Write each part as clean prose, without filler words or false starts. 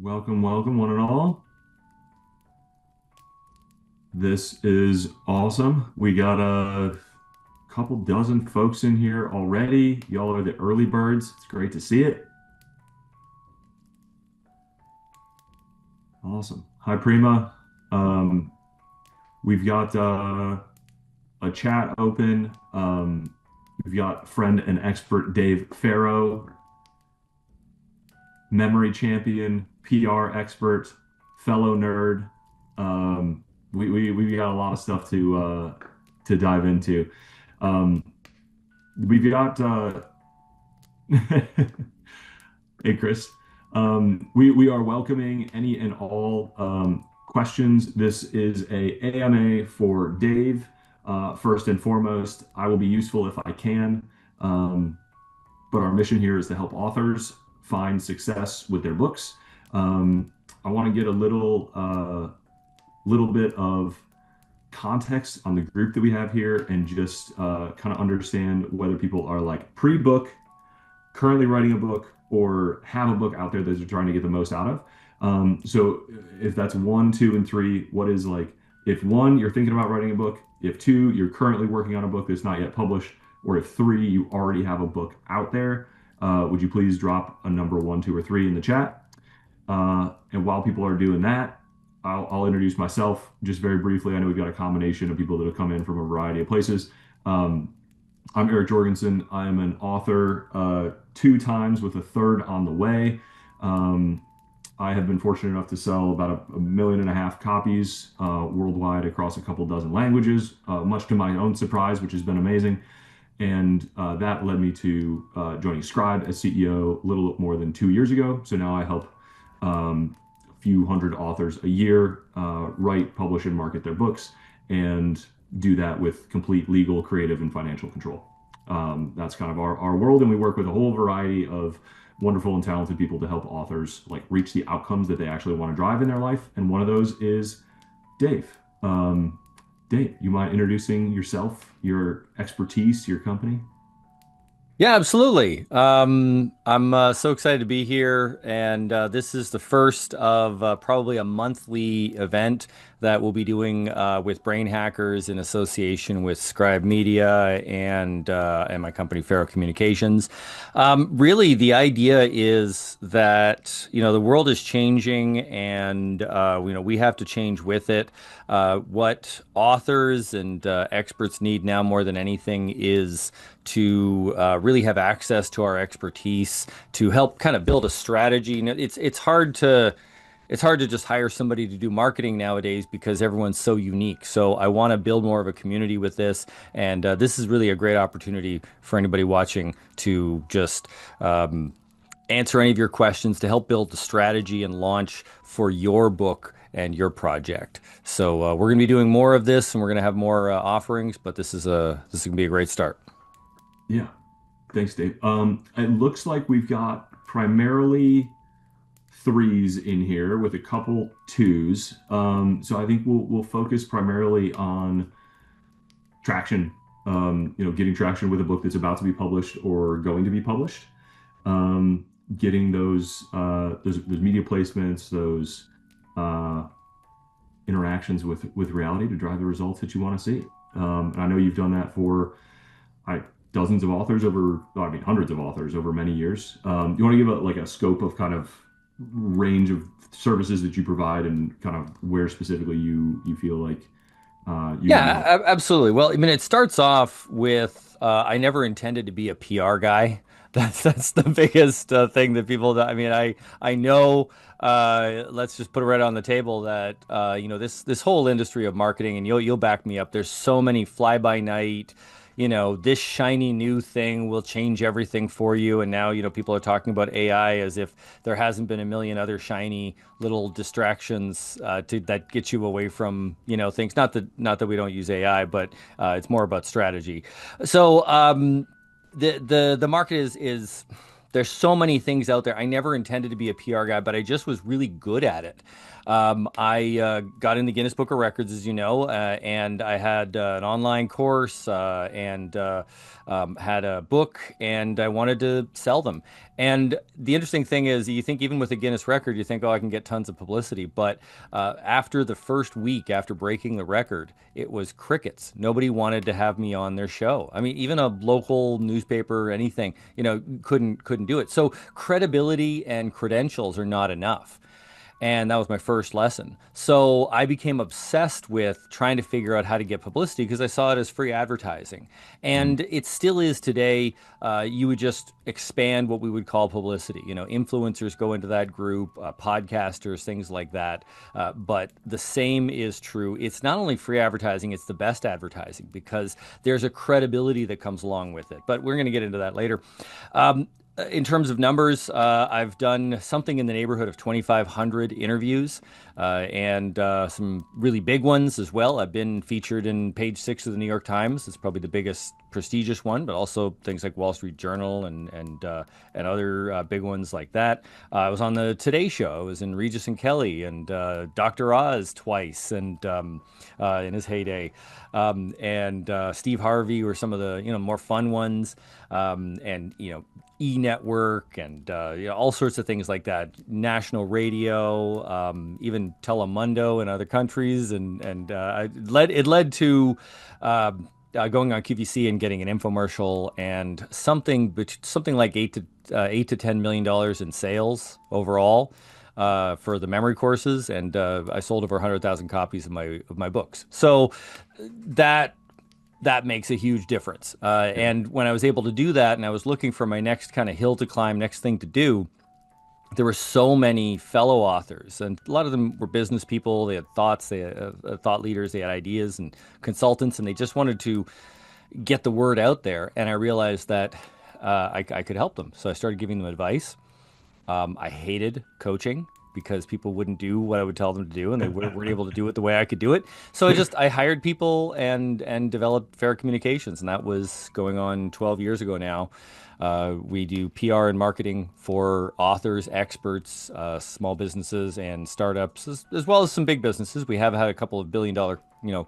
Welcome, welcome, one and all. This is awesome. We got a couple dozen folks in here already. Y'all are the early birds. It's great to see it. Awesome. Hi, Prima. Um, we've got a chat open. We've got friend and expert Dave Farrow, memory champion, PR expert, fellow nerd. Um, we got a lot of stuff to dive into. Um, we've got hey Chris. We are welcoming any and all questions. This is a AMA for Dave. First and foremost, I will be useful if I can. Um, but our mission here is to help authors find success with their books. I want to get a little bit of context on the group that we have here and just kind of understand whether people are like pre-book, currently writing a book, or have a book out there that they're trying to get the most out of. So if that's one, two, and three, what is like, if one, you're thinking about writing a book, if two, you're currently working on a book that's not yet published, or if three, you already have a book out there, would you please drop a number one, two, or three in the chat? And while people are doing that, I'll introduce myself just very briefly. I know we've got a combination of people that have come in from a variety of places. I'm Eric Jorgensen. I'm an author two times with a third on the way. I have been fortunate enough to sell about a million and a half copies worldwide across a couple dozen languages, much to my own surprise, which has been amazing. And that led me to joining Scribe as CEO a little more than 2 years ago. So now I help a few hundred authors a year write, publish, and market their books, and do that with complete legal, creative, and financial control. That's kind of our world, and we work with a whole variety of wonderful and talented people to help authors like reach the outcomes that they actually want to drive in their life. And one of those is Dave. Dave, you mind introducing yourself, your expertise, your company? Yeah, absolutely. I'm so excited to be here, and this is the first of probably a monthly event that we'll be doing with brain hackers in association with Scribe Media and my company Farrow Communications. Really, the idea is that the world is changing, and we have to change with it. What authors and experts need now more than anything is to really have access to our expertise to help kind of build a strategy. It's hard to just hire somebody to do marketing nowadays because everyone's so unique. So I want to build more of a community with this, and this is really a great opportunity for anybody watching to just answer any of your questions to help build the strategy and launch for your book and your project. So we're going to be doing more of this, and we're going to have more offerings. But this is going to be a great start. Yeah, thanks, Dave. It looks like we've got primarily threes in here with a couple twos. So I think we'll focus primarily on traction. Getting traction with a book that's about to be published or going to be published. Getting those media placements, those uh, interactions with reality to drive the results that you want to see. And I know you've done that for I, dozens of authors over, I mean, hundreds of authors over many years. You want to give a scope of kind of range of services that you provide and kind of where specifically you feel like you would Yeah, know. absolutely. Well, I mean, it starts off with I never intended to be a PR guy. That's the biggest thing that people. I mean, I know. Let's just put it right on the table that this whole industry of marketing, and you'll back me up. There's so many fly by night. This shiny new thing will change everything for you. And now, people are talking about AI as if there hasn't been a million other shiny little distractions that get you away from, things. Not that we don't use AI, but it's more about strategy. So the market is There's so many things out there. I never intended to be a PR guy, but I just was really good at it. I got in the Guinness Book of Records, as you know, and I had an online course and had a book, and I wanted to sell them. And the interesting thing is, you think even with a Guinness record, you think, oh, I can get tons of publicity. But after the first week after breaking the record, it was crickets. Nobody wanted to have me on their show. I mean, even a local newspaper, anything, couldn't do it. So credibility and credentials are not enough. And that was my first lesson. So I became obsessed with trying to figure out how to get publicity because I saw it as free advertising. Mm. And it still is today. You would just expand what we would call publicity. Influencers go into that group, podcasters, things like that. But the same is true. It's not only free advertising, it's the best advertising because there's a credibility that comes along with it. But we're going to get into that later. In terms of numbers, I've done something in the neighborhood of 2,500 interviews and some really big ones as well. I've been featured in page 6 of the New York Times. It's probably the biggest prestigious one, but also things like Wall Street Journal and other big ones like that. I was on the Today Show. I was in Regis and Kelly and Dr. Oz twice and in his heyday. And Steve Harvey were some of the more fun ones. And E-Network and all sorts of things like that. National radio, even Telemundo in other countries, and it led to going on QVC and getting an infomercial and something like $8 to $10 million in sales overall. For the memory courses, and I sold over 100,000 copies of my books. So that makes a huge difference. And when I was able to do that, and I was looking for my next kind of hill to climb, next thing to do, there were so many fellow authors, and a lot of them were business people. They had thoughts, they had thought leaders, they had ideas, and consultants, and they just wanted to get the word out there. And I realized that I could help them, so I started giving them advice. I hated coaching because people wouldn't do what I would tell them to do, and they weren't able to do it the way I could do it. So I hired people and developed Farrow Communications, and that was going on 12 years ago now. We do PR and marketing for authors, experts, small businesses, and startups, as well as some big businesses. We have had a couple of billion-dollar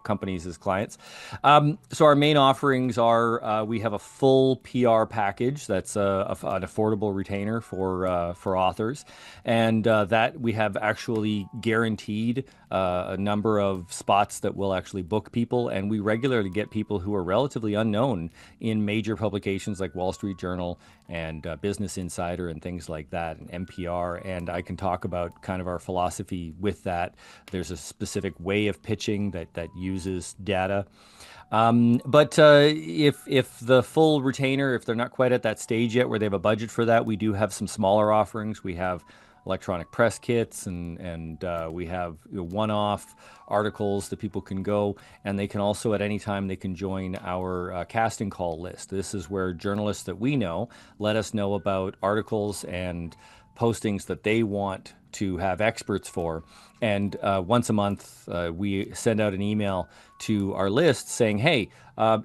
companies as clients. So our main offerings are we have a full PR package that's an affordable retainer for authors, and that we have actually guaranteed a number of spots that will actually book people, and we regularly get people who are relatively unknown in major publications like Wall Street Journal and Business Insider and things like that, and NPR. And I can talk about kind of our philosophy with that. There's a specific way of pitching that uses data. But if the full retainer, if they're not quite at that stage yet where they have a budget for that, we do have some smaller offerings. We have electronic press kits and we have one-off articles that people can go, and they can also at any time they can join our casting call list. This is where journalists that we know let us know about articles and postings that they want to have experts for. And once a month, we send out an email to our list saying, hey,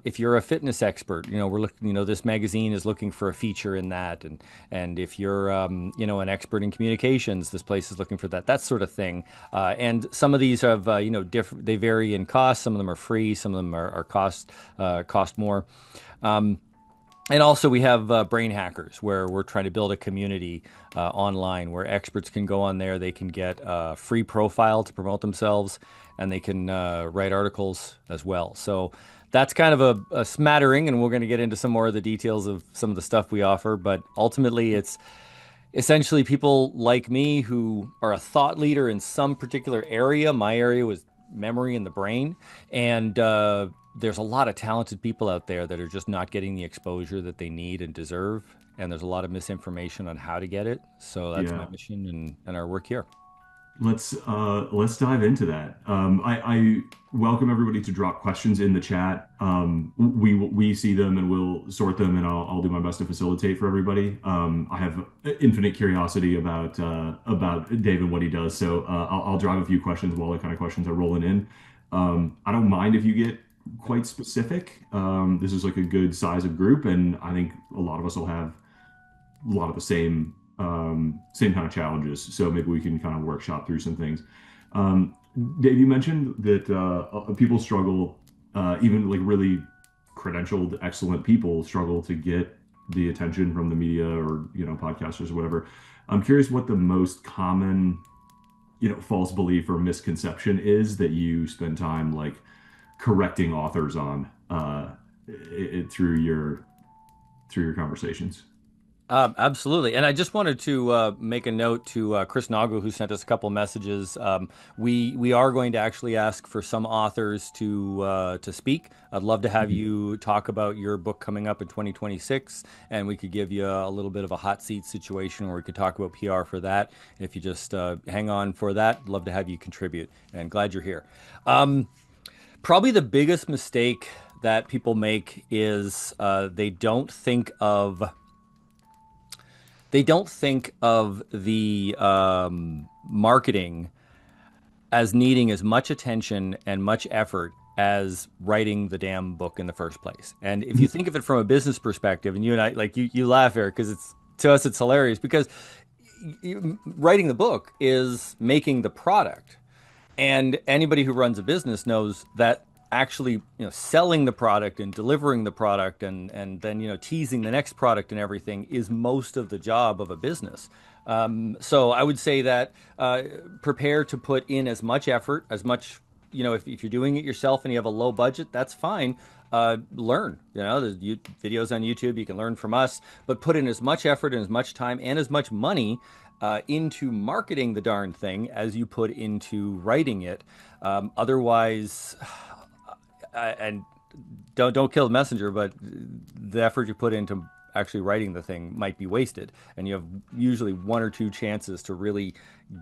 if you're a fitness expert, we're looking, this magazine is looking for a feature in that. And if you're, an expert in communications, this place is looking for that sort of thing. And some of these have, different, they vary in cost. Some of them are free. Some of them are cost more. And also we have Brain Hackers, where we're trying to build a community online where experts can go on there. They can get a free profile to promote themselves, and they can write articles as well. So that's kind of a smattering, and we're going to get into some more of the details of some of the stuff we offer. But ultimately, it's essentially people like me who are a thought leader in some particular area. My area was memory and the brain. And there's a lot of talented people out there that are just not getting the exposure that they need and deserve. And there's a lot of misinformation on how to get it. So that's Yeah. my mission and our work here. Let's dive into that. I welcome everybody to drop questions in the chat. We see them and we'll sort them, and I'll do my best to facilitate for everybody. I have infinite curiosity about Dave and what he does, so I'll drive a few questions while the kind of questions are rolling in. I don't mind if you get quite specific. This is like a good size of group, and I think a lot of us will have a lot of the same kind of challenges. So maybe we can kind of workshop through some things. Um, Dave, you mentioned that people struggle, even like really credentialed, excellent people struggle to get the attention from the media or podcasters or whatever. I'm curious what the most common false belief or misconception is that you spend time like correcting authors on through your conversations. Absolutely. And I just wanted to make a note to Chris Nagu, who sent us a couple messages. We are going to actually ask for some authors to speak. I'd love to have Mhm. you talk about your book coming up in 2026, and we could give you a little bit of a hot seat situation where we could talk about PR for that. And if you just hang on for that, I'd love to have you contribute. And glad you're here. Um, Probably the biggest mistake that people make is they don't think of the marketing as needing as much attention and much effort as writing the damn book in the first place. And if you think of it from a business perspective, and you and I, like you laugh, Eric, because it's to us it's hilarious because writing the book is making the product. And anybody who runs a business knows that actually, selling the product and delivering the product and then, teasing the next product and everything is most of the job of a business. So I would say that prepare to put in as much effort, as much, if you're doing it yourself and you have a low budget, that's fine. Learn, there's videos on YouTube, you can learn from us, but put in as much effort and as much time and as much money into marketing the darn thing as you put into writing it. Otherwise, and don't kill the messenger, but the effort you put into actually writing the thing might be wasted, and you have usually one or two chances to really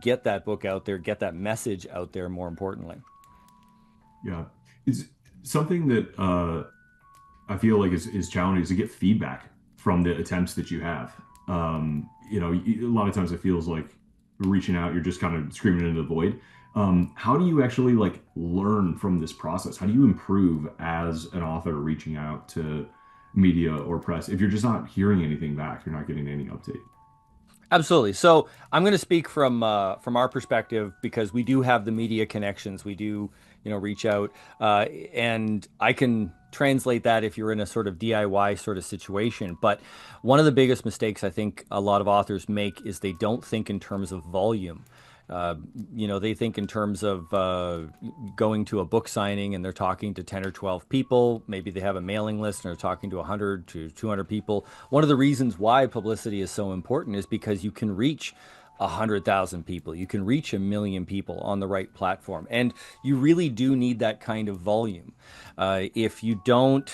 get that book out there, get that message out there. More importantly, Yeah, it's something that I feel like is challenging is to get feedback from the attempts that you have. A lot of times it feels like reaching out, you're just kind of screaming into the void. How do you actually like learn from this process? How do you improve as an author reaching out to media or press if you're just not hearing anything back, you're not getting any update? absolutely. So I'm going to speak from our perspective because we do have the media connections. We do, reach out, and I can translate that if you're in a sort of DIY sort of situation. But one of the biggest mistakes I think a lot of authors make is they don't think in terms of volume. Uh, they think in terms of going to a book signing and they're talking to 10 or 12 people. Maybe they have a mailing list and they're talking to 100 to 200 people. One of the reasons why publicity is so important is because you can reach 100,000 people. You can reach 1 million people on the right platform. And you really do need that kind of volume. If you don't,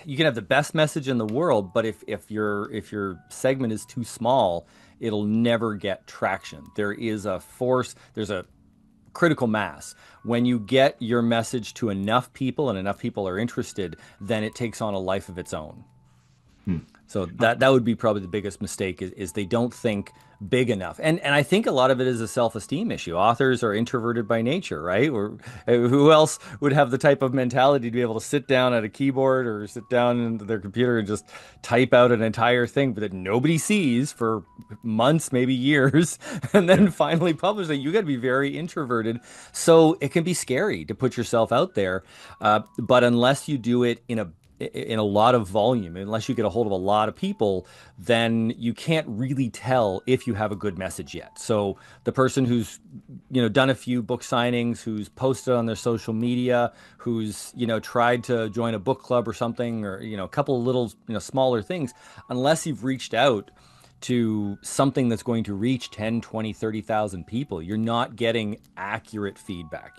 you can have the best message in the world, but if your segment is too small, it'll never get traction. There's a critical mass. When you get your message to enough people and enough people are interested, then it takes on a life of its own. Hmm. So that would be probably the biggest mistake is they don't think big enough. And I think a lot of it is a self-esteem issue. Authors are introverted by nature, right? Or who else would have the type of mentality to be able to sit down at a keyboard or sit down into their computer and just type out an entire thing that nobody sees for months, maybe years, and then Yeah. finally publish it? You got to be very introverted. So it can be scary to put yourself out there. But unless you do it in a lot of volume, unless you get a hold of a lot of people, then you can't really tell if you have a good message yet. So the person who's, done a few book signings, who's posted on their social media, who's, tried to join a book club or something, or, a couple of little, smaller things, unless you've reached out to something that's going to reach 10, 20, 30,000 people, you're not getting accurate feedback.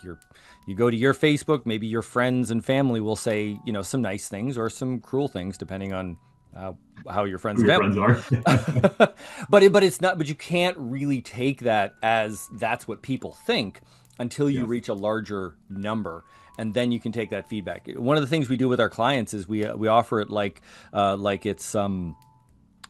You go to your Facebook, maybe your friends and family will say, some nice things or some cruel things, depending on how your friends Who and your family friends are. are. But it's not, but you can't really take that as that's what people think until you Yeah. reach a larger number. And then you can take that feedback. One of the things we do with our clients is we offer it like it's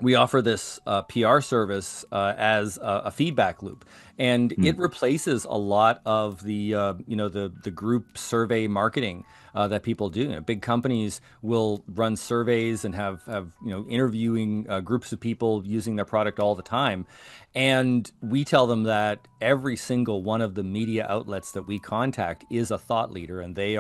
we offer this PR service as a feedback loop, and it Mm, replaces a lot of the the group survey marketing that people do. You know, big companies will run surveys and have interviewing groups of people using their product all the time, and we tell them that every single one of the media outlets that we contact is a thought leader, and they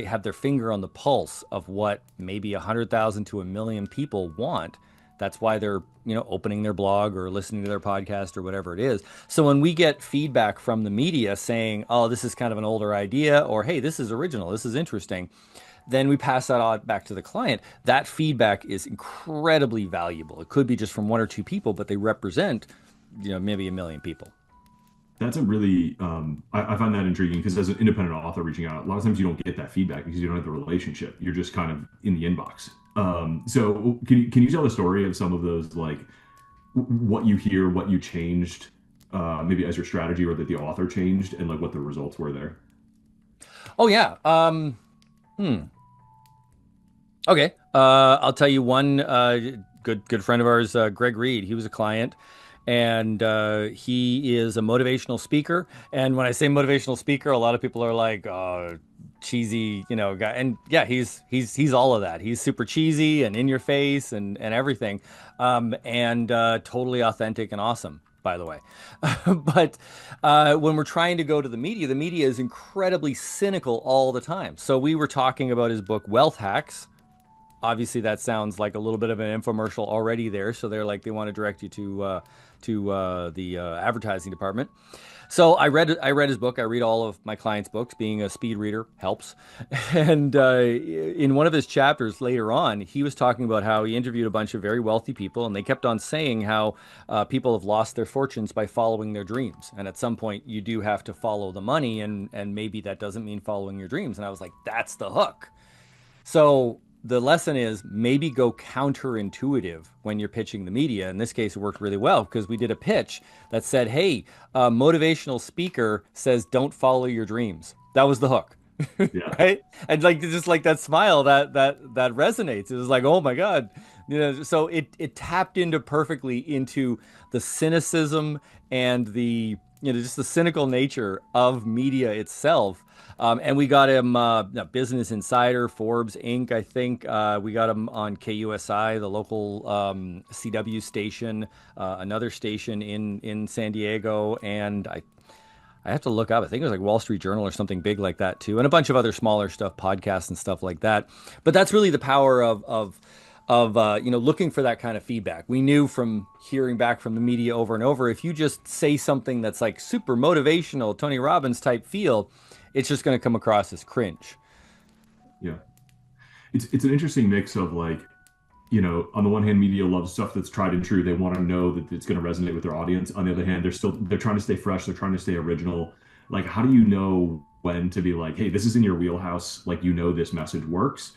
have their finger on the pulse of what maybe 100,000 to 1 million people want. That's why they're, opening their blog or listening to their podcast or whatever it is. So when we get feedback from the media saying, "Oh, this is kind of an older idea," or "Hey, this is original, this is interesting," then we pass that on back to the client. That feedback is incredibly valuable. It could be just from one or two people, but they represent, maybe 1 million people. that's a really, I find that intriguing because as an independent author reaching out, a lot of times you don't get that feedback because you don't have the relationship. You're just kind of in the inbox. So can you tell the story of some of those, like what you hear, what you changed, maybe as your strategy or that the author changed and like what the results were there? Oh yeah. Hmm. Okay. I'll tell you one good friend of ours, Greg Reed. He was a client, and he is a motivational speaker. And when I say motivational speaker, a lot of people are like, cheesy, guy. And yeah, he's all of that. He's super cheesy and in your face and everything, and totally authentic and awesome. By the way, but when we're trying to go to the media is incredibly cynical all the time. So we were talking about his book Wealth Hacks. Obviously that sounds like a little bit of an infomercial already there, so they want to direct you to the advertising department. So I read his book. I read all of my clients' books. Being a speed reader helps. And in one of his chapters later on, he was talking about how he interviewed a bunch of very wealthy people, and they kept on saying how people have lost their fortunes by following their dreams. And at some point, you do have to follow the money, and maybe that doesn't mean following your dreams. And I was like, that's the hook. So the lesson is maybe go counterintuitive when you're pitching the media. In this case, it worked really well because we did a pitch that said, "Hey, a motivational speaker says don't follow your dreams." That was the hook, Yeah. right? And like just like that smile that resonates. It was like, oh my God, So it tapped into perfectly into the cynicism and the just the cynical nature of media itself. And we got him Business Insider, Forbes Inc. I think we got him on KUSI, the local CW station, another station in San Diego, and I have to look up. I think it was like Wall Street Journal or something big like that too, and a bunch of other smaller stuff, podcasts and stuff like that. But that's really the power of looking for that kind of feedback. We knew from hearing back from the media over and over, if you just say something that's like super motivational, Tony Robbins type feel, it's just going to come across as cringe. Yeah. It's an interesting mix of like, on the one hand, media loves stuff that's tried and true. They want to know that it's going to resonate with their audience. On the other hand, they're trying to stay fresh. They're trying to stay original. Like, how do you know when to be like, hey, this is in your wheelhouse. Like, this message works.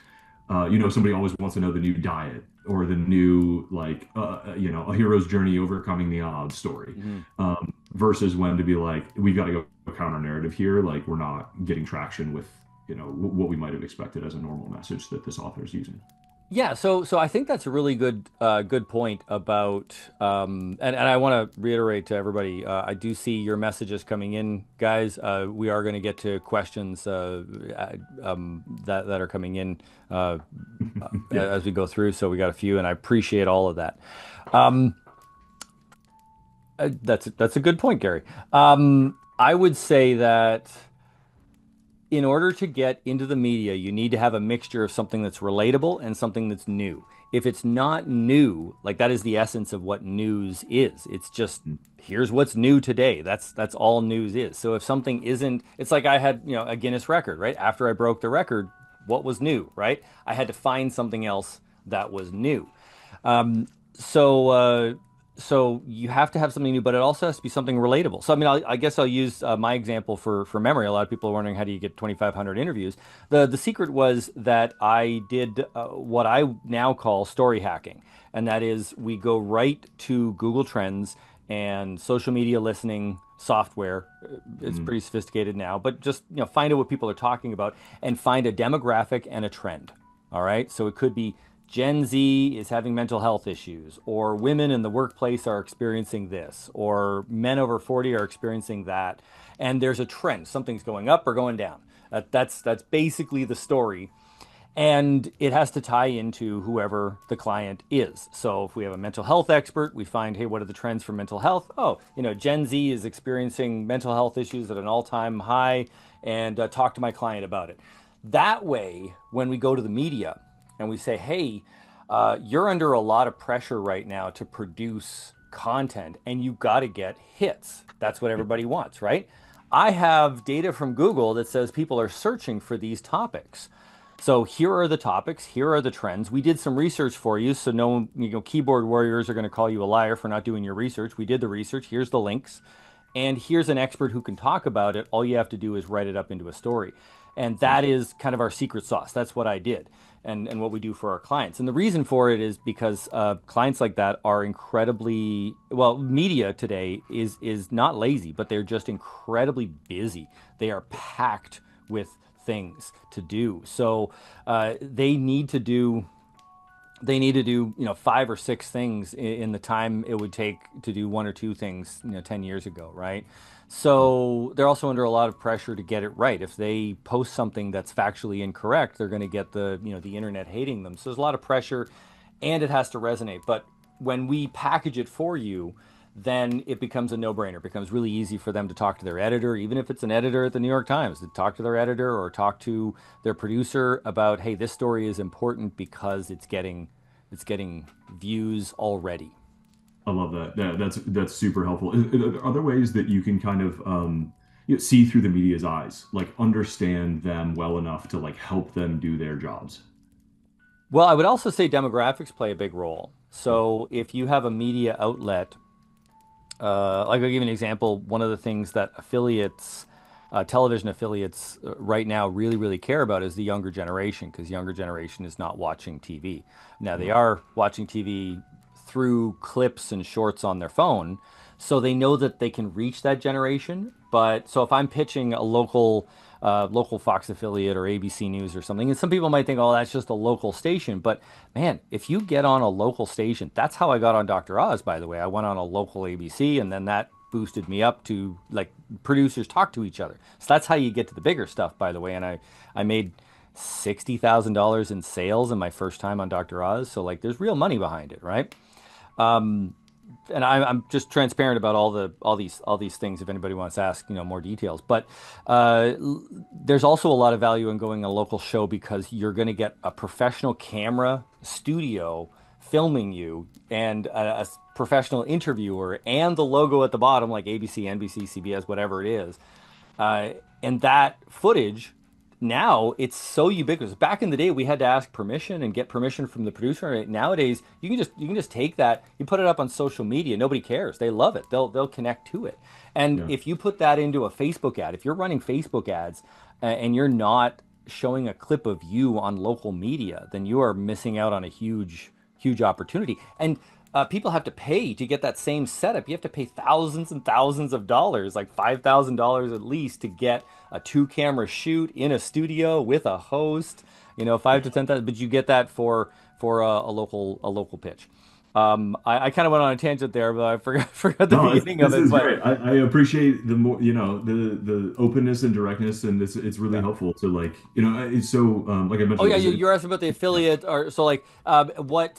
Somebody always wants to know the new diet or the new like, a hero's journey overcoming the odds story. Mhm. Versus when to be like, we've got to go counter narrative here. Like, we're not getting traction with, what we might have expected as a normal message that this author is using. Yeah, so I think that's a really good point about and I want to reiterate to everybody, I do see your messages coming in, guys. We are going to get to questions that are coming in Yeah. as we go through. So we got a few, and I appreciate all of that. Um, that's a good point, Gary. I would say that in order to get into the media, you need to have a mixture of something that's relatable and something that's new. If it's not new, like that is the essence of what news is. It's just here's what's new today. That's all news is. So if something isn't, it's like I had, a Guinness record, right? After I broke the record, what was new, right? I had to find something else that was new. Um, so so you have to have something new, but it also has to be something relatable. So I mean, I guess I'll use my example for memory. A lot of people are wondering how do you get 2,500 interviews. The secret was that I did what I now call story hacking, and that is we go right to Google Trends and social media listening software. It's Mm, pretty sophisticated now, but just find out what people are talking about and find a demographic and a trend. All right, so it could be Gen Z is having mental health issues, or women in the workplace are experiencing this, or men over 40 are experiencing that. And there's a trend, something's going up or going down. That's basically the story. And it has to tie into whoever the client is. So if we have a mental health expert, we find, hey, what are the trends for mental health? Oh, Gen Z is experiencing mental health issues at an all-time high, and talk to my client about it. That way, when we go to the media and we say, hey, you're under a lot of pressure right now to produce content, and you got to get hits. That's what everybody wants, right? I have data from Google that says people are searching for these topics. So here are the topics, here are the trends. We did some research for you, so no, keyboard warriors are going to call you a liar for not doing your research. We did the research. Here's the links, and here's an expert who can talk about it. All you have to do is write it up into a story, and that is kind of our secret sauce. That's what I did, and what we do for our clients. And the reason for it is because clients like that are incredibly well. Media today is not lazy, but they're just incredibly busy. They are packed with things to do. So they need to do 5 or 6 things in the time it would take to do 1 or 2 things 10 years ago, right? So they're also under a lot of pressure to get it right. If they post something that's factually incorrect, they're going to get the internet hating them. So there's a lot of pressure, and it has to resonate. But when we package it for you, then it becomes a no-brainer. It becomes really easy for them to talk to their editor, even if it's an editor at the New York Times, to talk to their editor or talk to their producer about, hey, this story is important because it's getting views already. I love that. That's super helpful. Are there ways that you can kind of see through the media's eyes, like understand them well enough to like help them do their jobs? Well, I would also say demographics play a big role. So if you have a media outlet, like I'll give you an example. One of the things that affiliates, television affiliates right now really, really care about is the younger generation, because younger generation is not watching TV. Now they are watching TV through clips and shorts on their phone, so they know that they can reach that generation. But so if I'm pitching a local Fox affiliate or ABC News or something, and some people might think, oh, that's just a local station. But man, if you get on a local station, that's how I got on Dr. Oz, by the way. I went on a local ABC, and then that boosted me up to like producers talk to each other. So that's how you get to the bigger stuff, by the way. And I made $60,000 in sales in my first time on Dr. Oz. So like there's real money behind it, right? And I'm just transparent about all these things if anybody wants to ask more details. But there's also a lot of value in going a local show, because you're going to get a professional camera studio filming you, and a professional interviewer, and the logo at the bottom like ABC, NBC, CBS, whatever it is. And that footage, now it's so ubiquitous. Back in the day, we had to ask permission and get permission from the producer. Right? Nowadays, you can just take that, you put it up on social media. Nobody cares. They love it. They'll connect to it. And Yeah. if you put that into a Facebook ad, if you're running Facebook ads, and you're not showing a clip of you on local media, then you are missing out on a huge opportunity. And people have to pay to get that same setup. You have to pay thousands and thousands of dollars, like $5,000 at least, to get a 2 camera shoot in a studio with a host. 5 to 10,000, but you get that for a local pitch. I kind of went on a tangent there, but I forgot the No, beginning of this it. is But great. I appreciate the more, the openness and directness, and it's really yeah. helpful to like, it's so like I Oh mentioned, yeah, you're asking about the yeah. affiliate, or so like what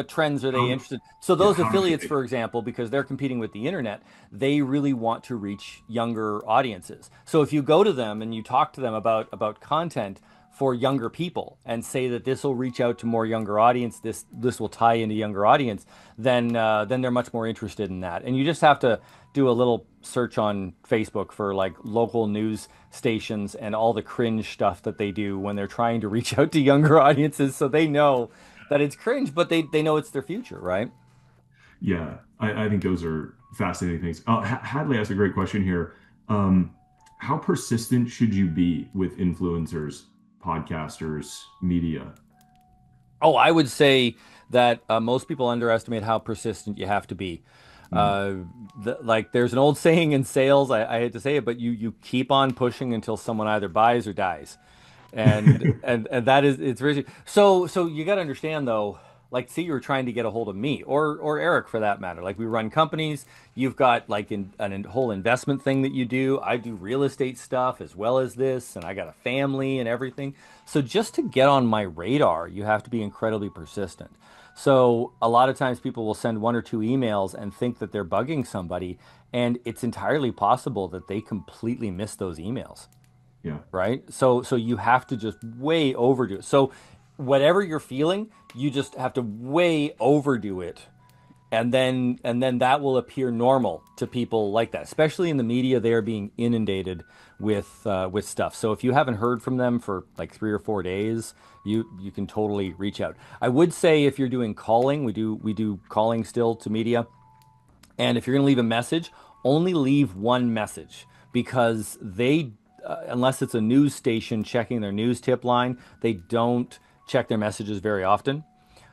trends are they How, interested? So yeah, those how to affiliates, create. for example, because they're competing with the internet, they really want to reach younger audiences. So if you go to them and you talk to them about content for younger people, and say that this will reach out to more younger audience, this will tie into younger audience, then they're much more interested in that. And you just have to do a little search on Facebook for like local news stations and all the cringe stuff that they do when they're trying to reach out to younger audiences, so they know that it's cringe, but they know it's their future, right? Yeah, I think those are fascinating things. Hadley asked a great question here. Um, how persistent should you be with influencers, podcasters, media? Oh, I would say that most people underestimate how persistent you have to be. Mm, Uh, like there's an old saying in sales, I hate to say it, but you keep on pushing until someone either buys or dies. And that is it's really so you got to understand though, like say you were trying to get a hold of me or Eric for that matter. Like we run companies, you've got like a whole investment thing that you do. I do real estate stuff as well as this, and I got a family and everything. So just to get on my radar, you have to be incredibly persistent. So a lot of times people will send one or two emails and think that they're bugging somebody, and it's entirely possible that they completely miss those emails, Yeah. right? So you have to just way overdo it. So whatever you're feeling, you just have to way overdo it, and then that will appear normal to people like that. Especially in the media, they are being inundated with stuff. So if you haven't heard from them for like 3 or 4 days, you can totally reach out. I would say if you're doing calling, we do calling still to media. And if you're going to leave a message, only leave one message because unless it's a news station checking their news tip line, they don't check their messages very often.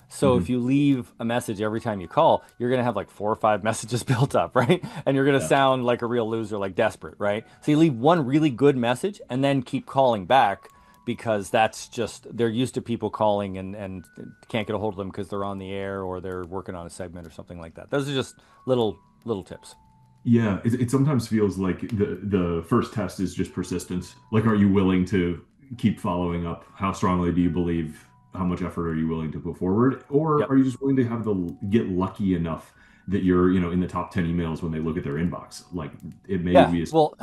So if Hmm. you leave a message every time you call, you're going to have like 4 or 5 messages built up, right? And you're going to Yeah. sound like a real loser, like desperate, right? So you leave one really good message and then keep calling back because that's just, they're used to people calling and can't get a hold of them because they're on the air or they're working on a segment or something like that. Those are just little tips. Yeah, it sometimes feels like the first test is just persistence. Like, are you willing to keep following up? How strongly do you believe? How much effort are you willing to put forward? Or Yep. are you just willing to have the get lucky enough that you're, in the top 10 emails when they look at their inbox? Like it may Yeah. be a, Well,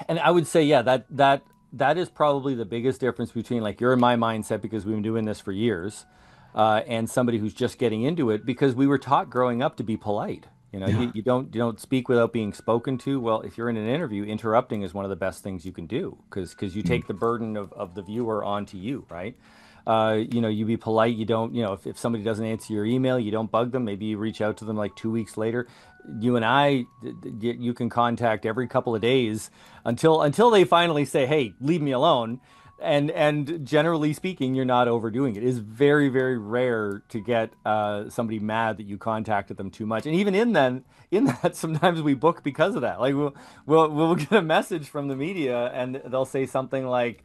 and I would say, yeah, that is probably the biggest difference between like you're in my mindset because we've been doing this for years, and somebody who's just getting into it because we were taught growing up to be polite. You know, yeah. you don't speak without being spoken to. Well, if you're in an interview, interrupting is one of the best things you can do because you Mm. take the burden of the viewer onto you, right? You be polite. You don't, if somebody doesn't answer your email, you don't bug them. Maybe you reach out to them like 2 weeks later. You and I, you can contact every couple of days until they finally say, "Hey, leave me alone." And generally speaking, you're not overdoing it. It is very, very rare to get somebody mad that you contacted them too much. And even in that, sometimes we book because of that. Like we'll get a message from the media, and they'll say something like,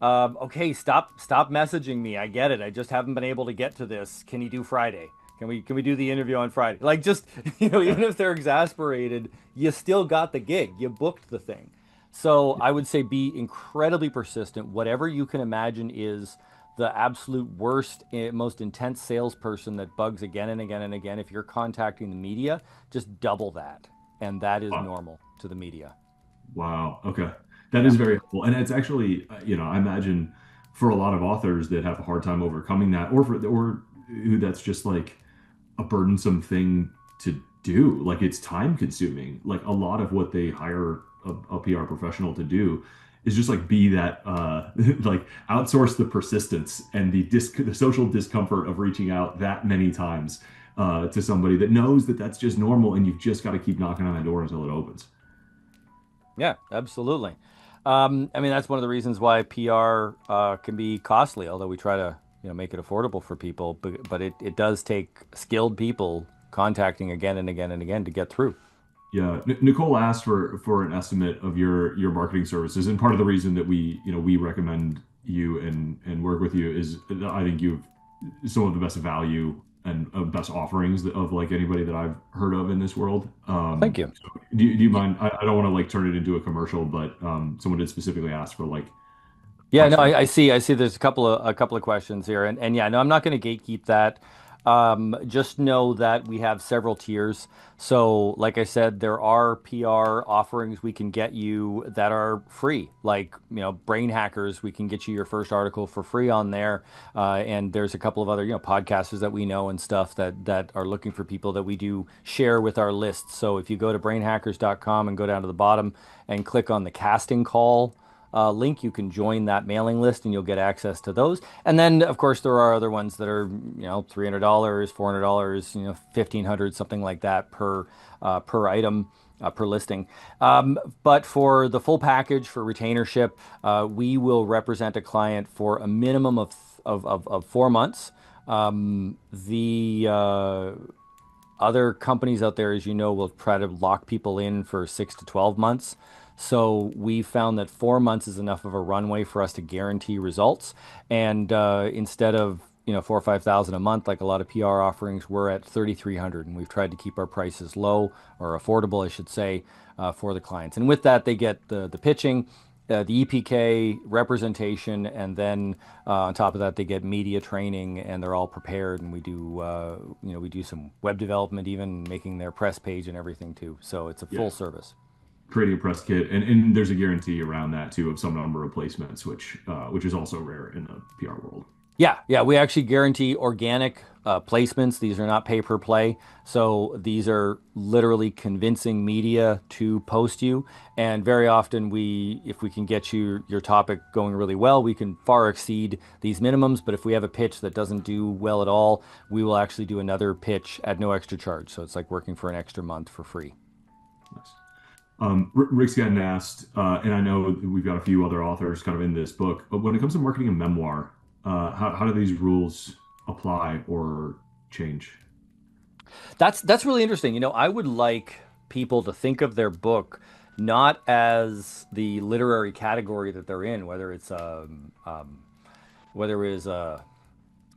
okay, stop messaging me. I get it. I just haven't been able to get to this. Can you do Friday? Can we do the interview on Friday? Like just Yeah. even if they're exasperated, you still got the gig. You booked the thing. So I would say be incredibly persistent. Whatever you can imagine is the absolute worst, most intense salesperson that bugs again and again and again. If you're contacting the media, just double that, and that is Wow. normal to the media. Wow. Okay. That Yeah. is very helpful. And it's actually, I imagine for a lot of authors that have a hard time overcoming that, or who that's just like a burdensome thing to do. Like it's time consuming. Like a lot of what they hire a PR professional to do is just like be that like outsource the persistence and the social discomfort of reaching out that many times to somebody that knows that that's just normal and you've just got to keep knocking on that door until it opens. Yeah, absolutely. I mean, that's one of the reasons why PR can be costly, although we try to, make it affordable for people. But it does take skilled people contacting again and again and again to get through. Yeah, Nicole asked for an estimate of your marketing services, and part of the reason that we recommend you and work with you is that I think you have some of the best value and best offerings of like anybody that I've heard of in this world. Thank you. So do you mind? I don't want to like turn it into a commercial, but someone did specifically ask for like Yeah, no, price I range. see. There's a couple of questions here, and yeah, no, I'm not going to gatekeep that. Just know that we have several tiers. So, like I said, there are PR offerings we can get you that are free. Like, Brain Hackers, we can get you your first article for free on there. And there's a couple of other, podcasters that we know and stuff that are looking for people that we do share with our lists. So if you go to brainhackers.com and go down to the bottom and click on the casting call link, you can join that mailing list and you'll get access to those. And then, of course, there are other ones that are, $300, $400, 1,500, something like that per item. Per listing. But for the full package for retainership, we will represent a client for a minimum of 4 months. The other companies out there, as you know, will try to lock people in for 6 to 12 months. So we found that 4 months is enough of a runway for us to guarantee results. And instead of 4 or 5 thousand a month, like a lot of PR offerings, we're at 3,300, and we've tried to keep our prices low or affordable, I should say, for the clients. And with that, they get the pitching, the EPK representation, and then on top of that, they get media training, and they're all prepared. And we do some web development, even making their press page and everything too. So it's a Yeah. full service. Creating a press kit, and there's a guarantee around that too of some number of placements, which is also rare in the PR world. Yeah, yeah, we actually guarantee organic placements. These are not pay per play. So these are literally convincing media to post you. And very often if we can get your topic going really well, we can far exceed these minimums. But if we have a pitch that doesn't do well at all, we will actually do another pitch at no extra charge. So it's like working for an extra month for free. Nice. Rick's gotten asked, and I know we've got a few other authors kind of in this book, but when it comes to marketing a memoir, how do these rules apply or change? That's really interesting. I would like people to think of their book not as the literary category that they're in, whether it is a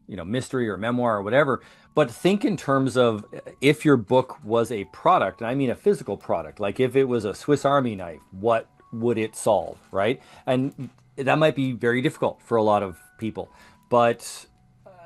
mystery or memoir or whatever, but think in terms of if your book was a product, and I mean a physical product, like if it was a Swiss Army knife, what would it solve, right? And that might be very difficult for a lot of people, but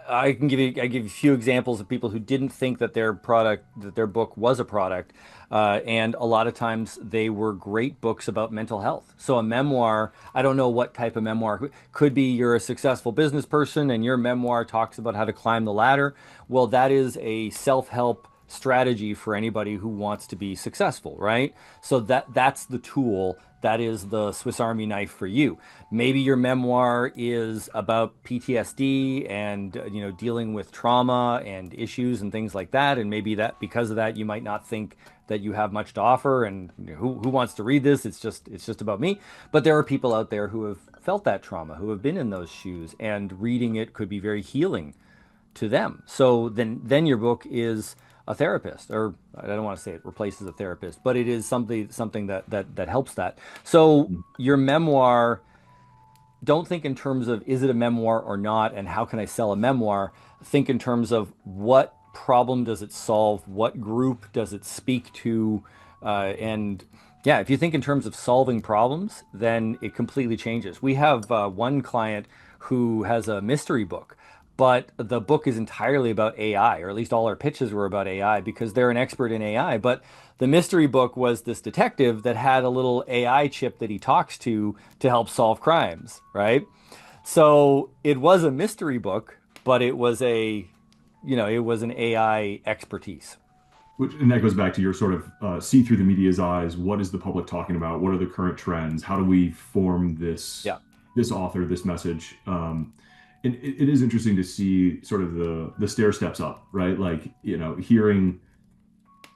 I give you a few examples of people who didn't think that their book was a product, and a lot of times they were great books about mental health. So a memoir, I don't know what type of memoir could be. You're a successful business person, and your memoir talks about how to climb the ladder. Well, that is a self-help strategy for anybody who wants to be successful, right? So that's the tool. That is the Swiss Army knife for you. Maybe your memoir is about PTSD and dealing with trauma and issues and things like that. And maybe that because of that you might not think that you have much to offer. And who wants to read this? It's just about me. But there are people out there who have felt that trauma, who have been in those shoes, and reading it could be very healing to them. So then your book is a therapist, or I don't want to say it replaces a therapist, but it is something that helps that. So your memoir, don't think in terms of is it a memoir or not, and how can I sell a memoir? Think in terms of what problem does it solve, what group does it speak to, and yeah, if you think in terms of solving problems, then it completely changes. We have one client who has a mystery book, but the book is entirely about AI, or at least all our pitches were about AI because they're an expert in AI. But the mystery book was this detective that had a little AI chip that he talks to help solve crimes, right? So it was a mystery book, but it was it was an AI expertise. And that goes back to your sort of see through the media's eyes. What is the public talking about? What are the current trends? How do we form Yeah. this author, this message? And it is interesting to see sort of the stair steps up, right? Like, hearing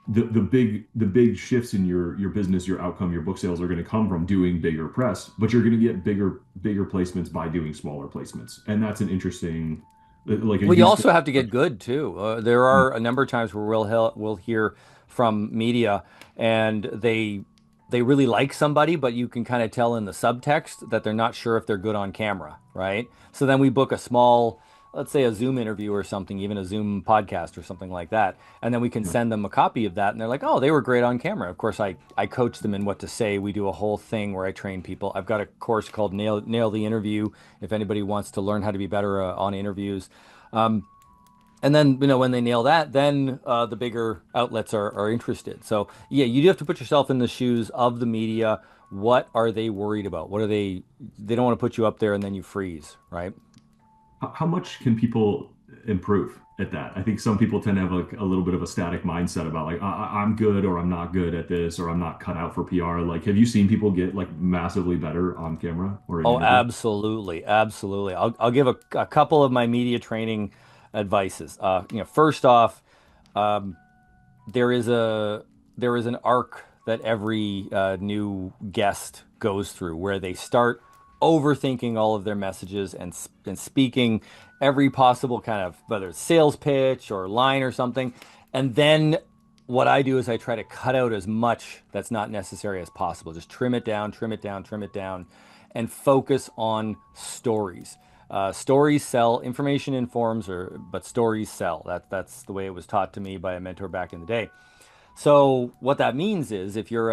the big shifts in your business, your outcome, your book sales are going to come from doing bigger press, but you're going to get bigger placements by doing smaller placements. And that's an interesting, like a Well, you useful. also have to get good too. There are a number of times where we'll hear from media, and they really like somebody, but you can kind of tell in the subtext that they're not sure if they're good on camera, right? So then we book a small, let's say a Zoom interview or something, even a Zoom podcast or something like that, and then we can send them a copy of that, and they're like, oh, they were great on camera. Of course, I coach them in what to say. We do a whole thing where I train people. I've got a course called Nail the Interview if anybody wants to learn how to be better on interviews. And then, when they nail that, then the bigger outlets are interested. So, yeah, you do have to put yourself in the shoes of the media. What are they worried about? They don't want to put you up there and then you freeze, right? How much can people improve at that? I think some people tend to have like a little bit of a static mindset about like I'm good or I'm not good at this or I'm not cut out for PR. Like, have you seen people get like massively better on camera or in Oh, interview? absolutely, absolutely. I'll give a couple of my media training advices. First off, um, there is an arc that every new guest goes through where they start overthinking all of their messages and speaking every possible kind of whether it's sales pitch or line or something, and then what I do is I try to cut out as much that's not necessary as possible. Just trim it down, trim it down, trim it down, and focus on stories. Stories sell, information informs, but stories sell. That's the way it was taught to me by a mentor back in the day. So what that means is if you're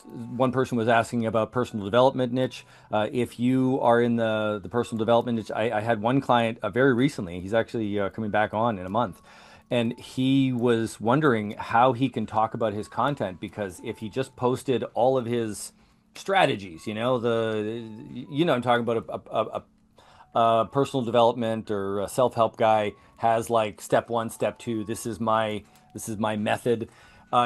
one person was asking about personal development niche. If you are in the personal development niche, I had one client very recently. He's actually coming back on in a month. And he was wondering how he can talk about his content because if he just posted all of his strategies, I'm talking about personal development or a self-help guy has like step one, step two. This is my method.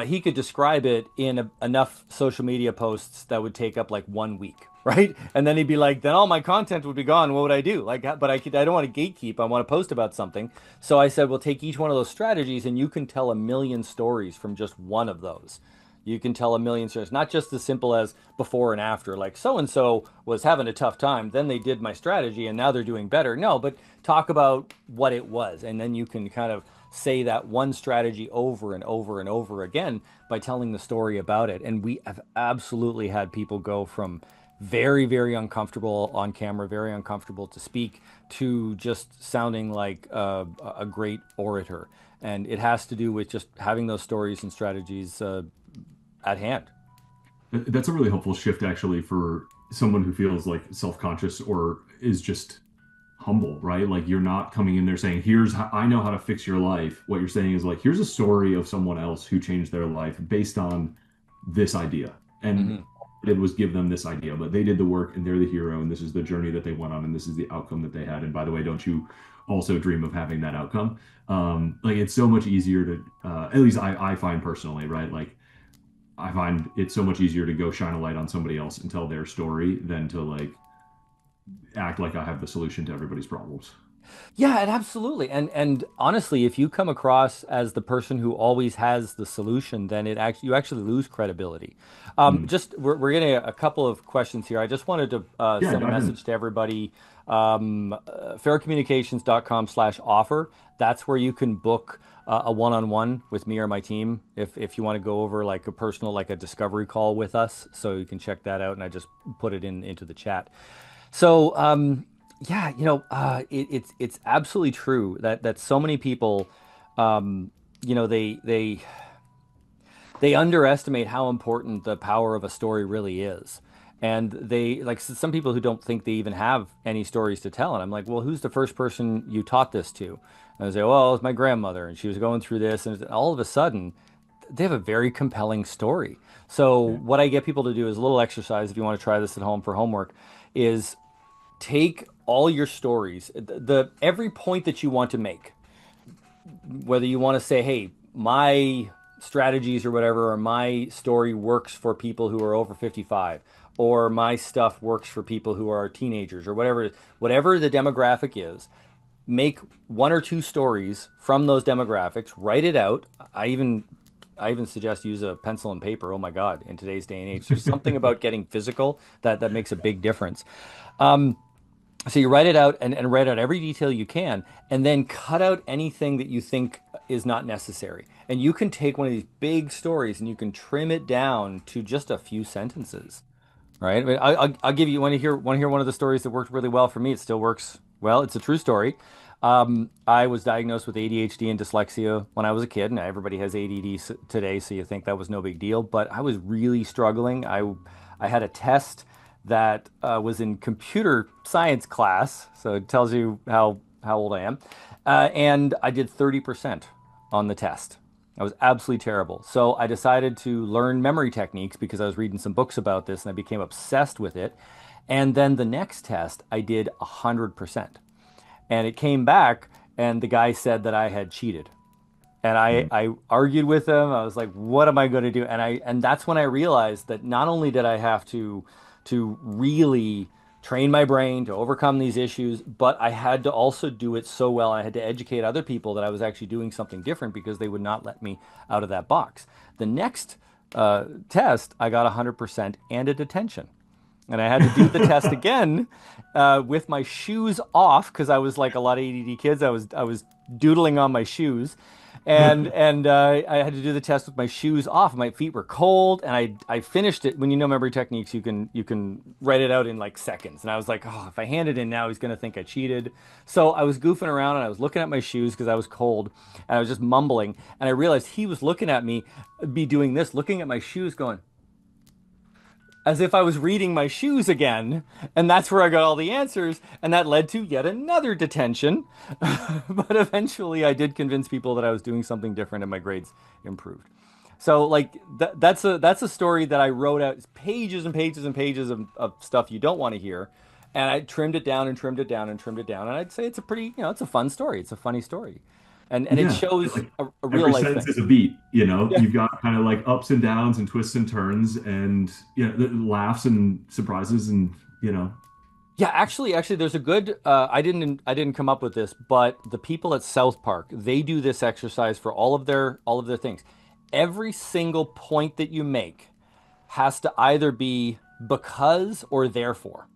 He could describe it in enough social media posts that would take up like 1 week, right? And then he'd be like, then all my content would be gone. What would I do? Like, but I don't want to gatekeep. I want to post about something. So I said, well, take each one of those strategies and you can tell a million stories from just one of those. You can tell a million stories, not just as simple as before and after, like so and so was having a tough time, then they did my strategy and now they're doing better. No, but talk about what it was. And then you can kind of say that one strategy over and over and over again by telling the story about it. And we have absolutely had people go from very, very uncomfortable on camera, very uncomfortable to speak, to just sounding like a great orator. And it has to do with just having those stories and strategies at hand. That's a really helpful shift actually for someone who feels like self-conscious or is just humble, right? Like you're not coming in there saying, "Here's how I know how to fix your life." What you're saying is like, "Here's a story of someone else who changed their life based on this idea." And Hmm. all I did was give them this idea, but they did the work and they're the hero and this is the journey that they went on and this is the outcome that they had. And by the way, don't you also dream of having that outcome? Like it's so much easier to, at least I find personally, right? Like I find it's so much easier to go shine a light on somebody else and tell their story than to like act like I have the solution to everybody's problems. Yeah, and absolutely. And honestly, if you come across as the person who always has the solution, then you actually lose credibility. Mm. We're getting a couple of questions here. I just wanted to Yeah, send a dive in. message to everybody. Farrowcommunications.com/offer. That's where you can book a one-on-one with me or my team if you want to go over like a personal, like a discovery call with us. So you can check that out, and I just put it into the chat. So, yeah, it's absolutely true that so many people, um, you know, they underestimate how important the power of a story really is. And they like some people who don't think they even have any stories to tell. And I'm like, well, who's the first person you taught this to? And I say, well, it's my grandmother, and she was going through this, and all of a sudden, they have a very compelling story. So Yeah. what I get people to do is a little exercise if you want to try this at home for homework, is take all your stories, the every point that you want to make, whether you want to say, hey, my strategies or whatever, or my story works for people who are over 55, or my stuff works for people who are teenagers, or whatever the demographic is, make one or two stories from those demographics, write it out. I even suggest use a pencil and paper. Oh my God, in today's day and age, there's something about getting physical that makes a big difference. So you write it out and write out every detail you can, and then cut out anything that you think is not necessary. And you can take one of these big stories and you can trim it down to just a few sentences, right? I mean, I'll give you want to hear one of the stories that worked really well for me. It still works well. It's a true story. I was diagnosed with ADHD and dyslexia when I was a kid, and everybody has ADD today, so you think that was no big deal. But I was really struggling. I had a test that was in computer science class, so it tells you how old I am. And I did 30% on the test. I was absolutely terrible. So I decided to learn memory techniques because I was reading some books about this and I became obsessed with it. And then the next test, I did 100%. And it came back, and the guy said that I had cheated. And I, Mm. I argued with him. I was like, what am I going to do? And that's when I realized that not only did I have to really train my brain to overcome these issues, but I had to also do it so well. I had to educate other people that I was actually doing something different because they would not let me out of that box. The next test, I got 100% and a detention. And I had to do the test again with my shoes off because I was like a lot of ADD kids. I was doodling on my shoes, And I had to do the test with my shoes off. My feet were cold, and I finished it. When you know memory techniques, you can write it out in like seconds. And I was like, oh, if I hand it in now, he's gonna think I cheated. So I was goofing around and I was looking at my shoes because I was cold, and I was just mumbling. And I realized he was looking at me, be doing this, looking at my shoes, going as if I was reading my shoes again. And that's where I got all the answers. And that led to yet another detention. But eventually I did convince people that I was doing something different and my grades improved. So like that's a story that I wrote out pages and pages and pages of stuff you don't want to hear. And I trimmed it down and trimmed it down and trimmed it down. And I'd say it's a pretty, it's a fun story. It's a funny story. And it Yeah, shows like a real every life sentence thing. is a beat, you know. Yeah. You've got kind of like ups and downs and twists and turns and the laughs and surprises and Yeah, actually, there's a good. I didn't come up with this, but the people at South Park, they do this exercise for all of their things. Every single point that you make has to either be because or therefore.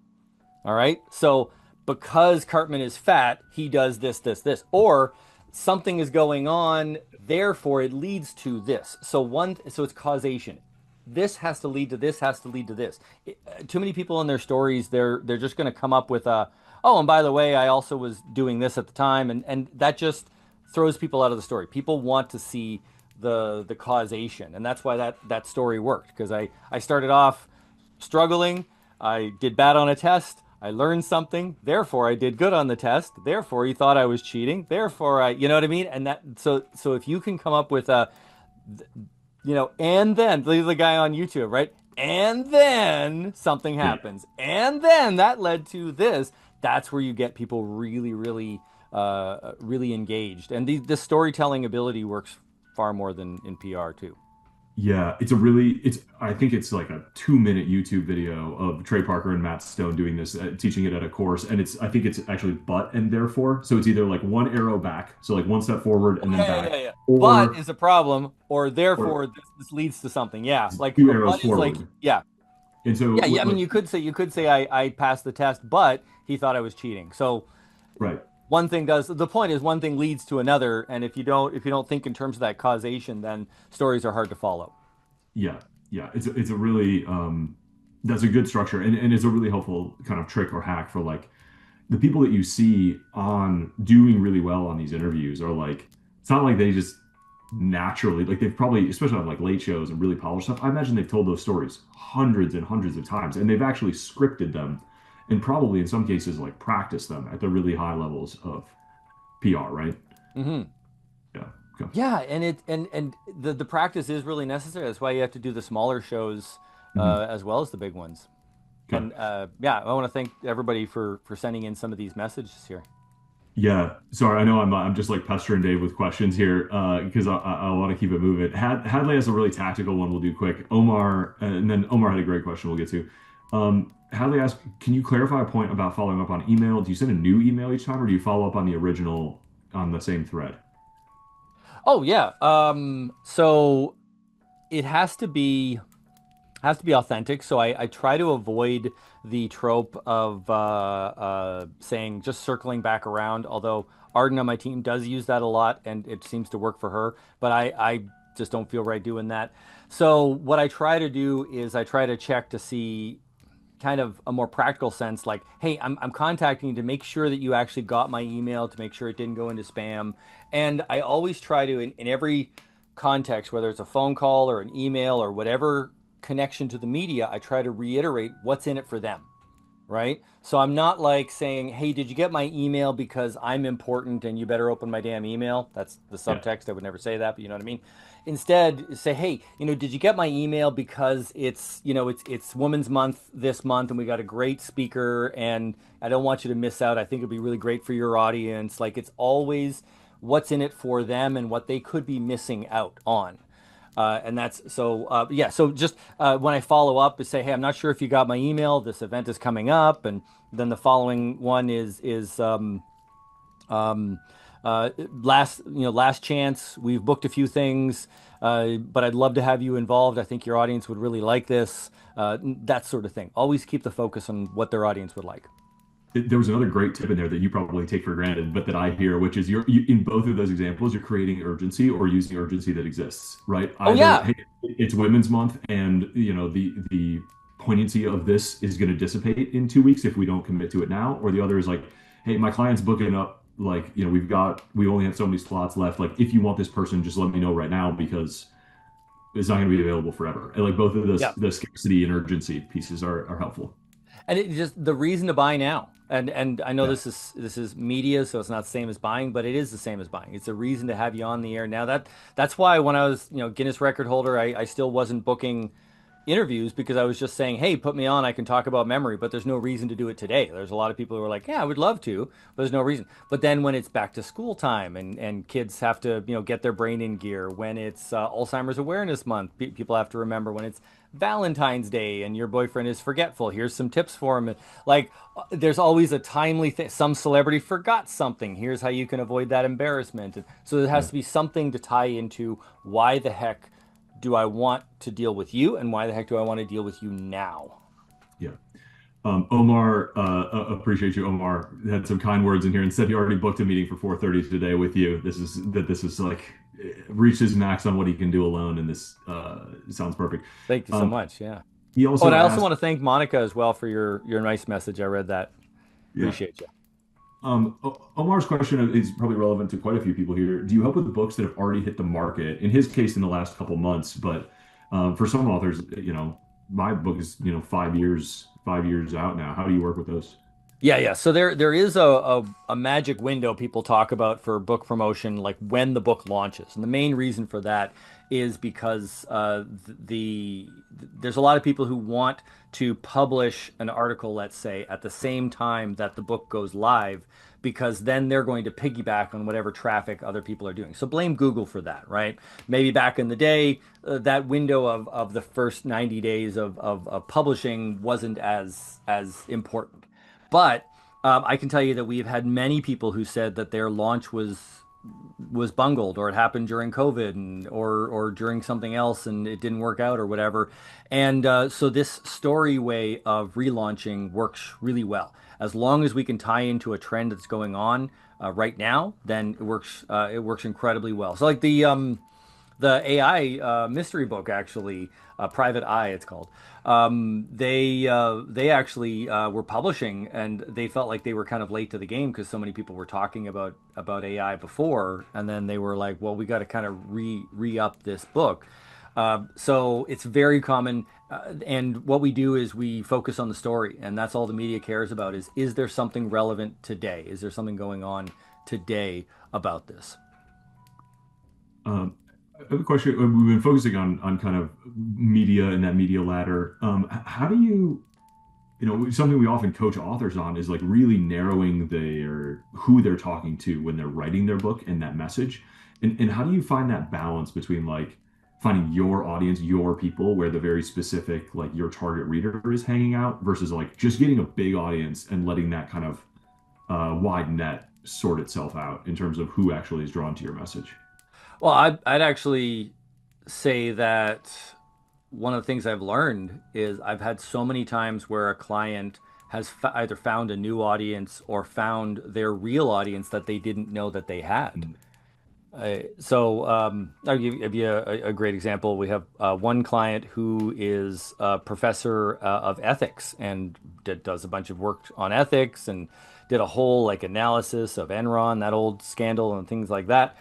All right. So because Cartman is fat, he does this, this, this, or something is going on, therefore it leads to this. So it's causation. This has to lead to this, has to lead to this. Too many people in their stories, they're just going to come up with a, oh, and by the way, I also was doing this at the time, and that just throws people out of the story. People want to see the causation, and that's why that story worked because I started off struggling. I did bad on a test. I learned something. Therefore, I did good on the test. Therefore, he thought I was cheating. Therefore, you know what I mean? And that, so if you can come up with a, and then the guy on YouTube, right? And then something yeah, happens. And then that led to this. That's where you get people really, really, really engaged. And the storytelling ability works far more than in PR too. yeah. I think it's like a 2-minute YouTube video of Trey Parker and Matt Stone doing this, teaching it at a course, and I think it's actually but and therefore. So it's either like one arrow back, so like one step forward and then Yeah, yeah, back, yeah. But or is a problem, or or therefore this leads to something. Yeah, like two a arrows but is like, forward. yeah, And so yeah, yeah. I mean, like you could say I passed the test, but he thought I was cheating. So right. one thing does the point is one thing leads to another, and if you don't think in terms of that causation, then stories are hard to follow. Yeah, yeah. It's a really that's a good structure and it's a really helpful kind of trick or hack for like the people that you see on doing really well on these interviews are like it's not like they just naturally like they've probably especially on like late shows and really polished stuff. I imagine they've told those stories hundreds and hundreds of times and they've actually scripted them and probably in some cases like practiced them at the really high levels of PR, right? Hmm. Yeah. Okay. Yeah, and the practice is really necessary. That's why you have to do the smaller shows Mhm. as well as the big ones. Okay. And yeah, I want to thank everybody for sending in some of these messages here. Yeah, sorry. I know I'm just like pestering Dave with questions here because I want to keep it moving. Hadley has a really tactical one. We'll do quick. Omar and then Omar had a great question. We'll get to. Hadley asked, "Can you clarify a point about following up on email? Do you send a new email each time, or do you follow up on the original on the same thread?" Oh yeah. So it has to be authentic. So I try to avoid the trope of saying just circling back around. Although Arden on my team does use that a lot, and it seems to work for her. But I just don't feel right doing that. So what I try to do is I try to check to see kind of a more practical sense like hey I'm contacting you to make sure that you actually got my email to make sure it didn't go into spam and I always try to in every context whether it's a phone call or an email or whatever connection to the media I try to reiterate what's in it for them right? So I'm not like saying, "Hey, did you get my email because I'm important and you better open my damn email." That's the Yeah, subtext. I would never say that, but you know what I mean. Instead, say, "Hey, did you get my email because it's Women's Month this month and we got a great speaker and I don't want you to miss out. I think it'd be really great for your audience." Like it's always what's in it for them and what they could be missing out on. And that's so yeah. So just when I follow up, is say, hey, I'm not sure if you got my email. This event is coming up, and then the following one is um, last chance. We've booked a few things, but I'd love to have you involved. I think your audience would really like this. That sort of thing. Always keep the focus on what their audience would like. There was another great tip in there that you probably take for granted, but that I hear, which is in both of those examples, you're creating urgency or using urgency that exists, right? Oh Either, yeah. hey, it's Women's Month, and the poignancy of this is going to dissipate in 2 weeks if we don't commit to it now, or the other is like, hey, my client's booking up, like, we only have so many slots left. Like, if you want this person, just let me know right now because it's not going to be available forever. And like both of Yeah. the scarcity and urgency pieces are helpful. And it just the reason to buy now. And I know Yeah. this is media, so it's not the same as buying, but it is the same as buying. It's a reason to have you on the air now. That's why when I was, Guinness record holder, I still wasn't booking interviews because I was just saying, hey, put me on, I can talk about memory, but there's no reason to do it today. There's a lot of people who are like, yeah, I would love to, but there's no reason. But then when it's back to school time and kids have to, get their brain in gear, when it's Alzheimer's Awareness Month, people have to remember when it's Valentine's Day and your boyfriend is forgetful. Here's some tips for him. Like, there's always a timely thing. Some celebrity forgot something. Here's how you can avoid that embarrassment. And so there has Yeah. to be something to tie into why the heck do I want to deal with you and why the heck do I want to deal with you now? Yeah. Omar, appreciate you. Omar had some kind words in here and said he already booked a meeting for 4:30 today with you. This is like reached his max on what he can do alone, and this sounds perfect. Thank you so Um, much. Yeah. he Oh, and also I also asked, want to thank Monica as well for your nice message. I read that. yeah. Appreciate you. Omar's question is probably relevant to quite a few people here. Do you help with books that have already hit the market? In his case, in the last couple months, but for some authors, my book is 5 years out now. How do you work with those? Yeah, yeah. So there is a magic window people talk about for book promotion, like when the book launches. And the main reason for that is because there's a lot of people who want to publish an article, let's say, at the same time that the book goes live, because then they're going to piggyback on whatever traffic other people are doing. So blame Google for that, right? Maybe back in the day, that window of the first 90 days of publishing wasn't as important. But I can tell you that we've had many people who said that their launch was bungled, or it happened during COVID, or during something else and it didn't work out or whatever. And so this story way of relaunching works really well. As long as we can tie into a trend that's going on right now, then it works. It works incredibly well. So like the AI mystery book, actually, Private Eye, it's called. They actually were publishing, and they felt like they were kind of late to the game because so many people were talking about AI before, and then they were like, well, we got to kind of re up this book. So it's very common, and what we do is we focus on the story, and that's all the media cares about: is there something relevant today? Is there something going on today about this? Um, I have a question. We've been focusing on kind of media and that media ladder. How do something we often coach authors on is like really narrowing their who they're talking to when they're writing their book and that message. And how do you find that balance between like finding your audience, your people, where the very specific, like your target reader is hanging out versus like just getting a big audience and letting that kind of wide net sort itself out in terms of who actually is drawn to your message? Well, I'd actually say that one of the things I've learned is I've had so many times where a client has either found a new audience or found their real audience that they didn't know that they had. Mm. I'll give you a great example. We have one client who is a professor of ethics and does a bunch of work on ethics and did a whole like analysis of Enron, that old scandal and things like that.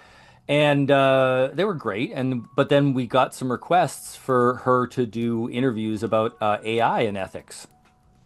And they were great. But then we got some requests for her to do interviews about AI and ethics,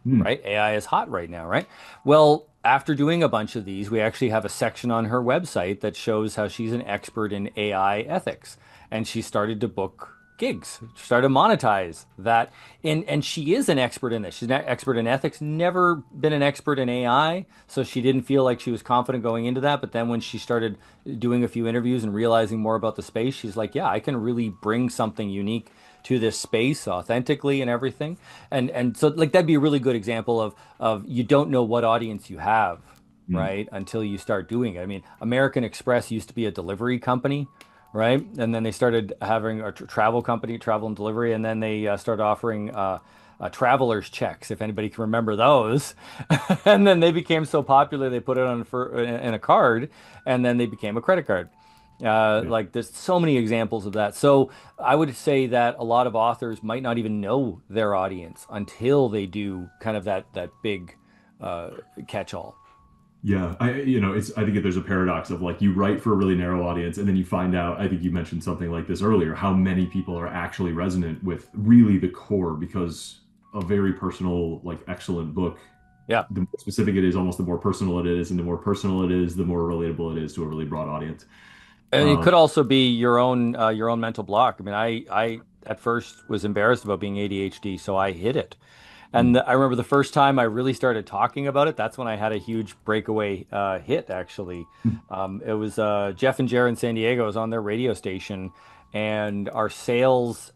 Mm. right? AI is hot right now, right? Well, after doing a bunch of these, we actually have a section on her website that shows how she's an expert in AI ethics. And she started to book gigs, started to monetize that. And she is an expert in this. She's an expert in ethics, never been an expert in AI. So she didn't feel like she was confident going into that. But then when she started doing a few interviews and realizing more about the space, she's like, yeah, I can really bring something unique to this space authentically and everything. And so like that'd be a really good example of you don't know what audience you have, Mm. right? Until you start doing it. I mean, American Express used to be a delivery company, right? And then they started having a travel company, travel and delivery, and then they started offering traveler's checks, if anybody can remember those. And then they became so popular, they put it on in a card, and then they became a credit card. Yeah. Like there's so many examples of that. So I would say that a lot of authors might not even know their audience until they do kind of that big uh, catch-all. Yeah, I think there's a paradox of like you write for a really narrow audience and then you find out, I think you mentioned something like this earlier, how many people are actually resonant with really the core because a very personal, like excellent book, Yeah. the more specific it is, almost the more personal it is, and the more personal it is, the more relatable it is to a really broad audience. And it Um, could also be your own mental block. I mean, I at first was embarrassed about being ADHD, so I hid it. And mm, I remember the first time I really started talking about it, that's when I had a huge breakaway hit, actually. mm, It was Jeff and Jared in San Diego. I was on their radio station, and our sales,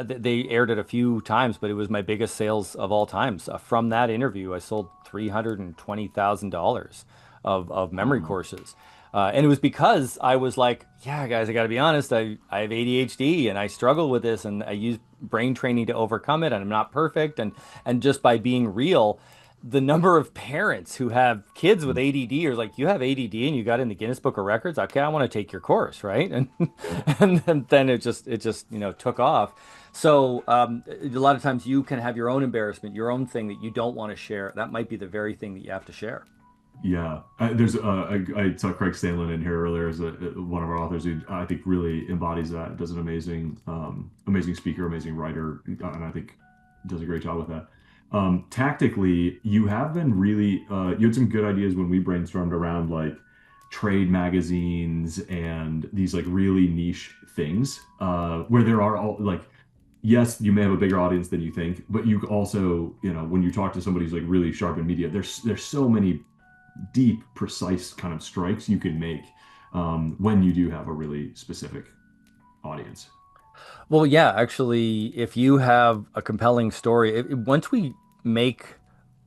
they aired it a few times, but it was my biggest sales of all times. From that interview, I sold $320,000 of memory wow. courses. And it was because I was like, yeah, guys, I got to be honest. I have ADHD and I struggle with this and I use brain training to overcome it and I'm not perfect. And just by being real, the number of parents who have kids with Mm, ADD are like, you have ADD and you got in the Guinness Book of Records. Okay, I want to take your course, right? And yeah. then it just took off. So a lot of times you can have your own embarrassment, your own thing that you don't want to share. That might be the very thing that you have to share. Yeah, I saw Craig Stanley in here earlier as one of our authors who I think really embodies that. Does an amazing speaker, amazing writer, and I think does a great job with that. Tactically, you have been really you had some good ideas when we brainstormed around like trade magazines and these like really niche things where there are all like yes, you may have a bigger audience than you think, but you also, when you talk to somebody who's like really sharp in media, there's so many deep, precise kind of strikes you can make when you do have a really specific audience. Well, yeah, actually, if you have a compelling story, once we make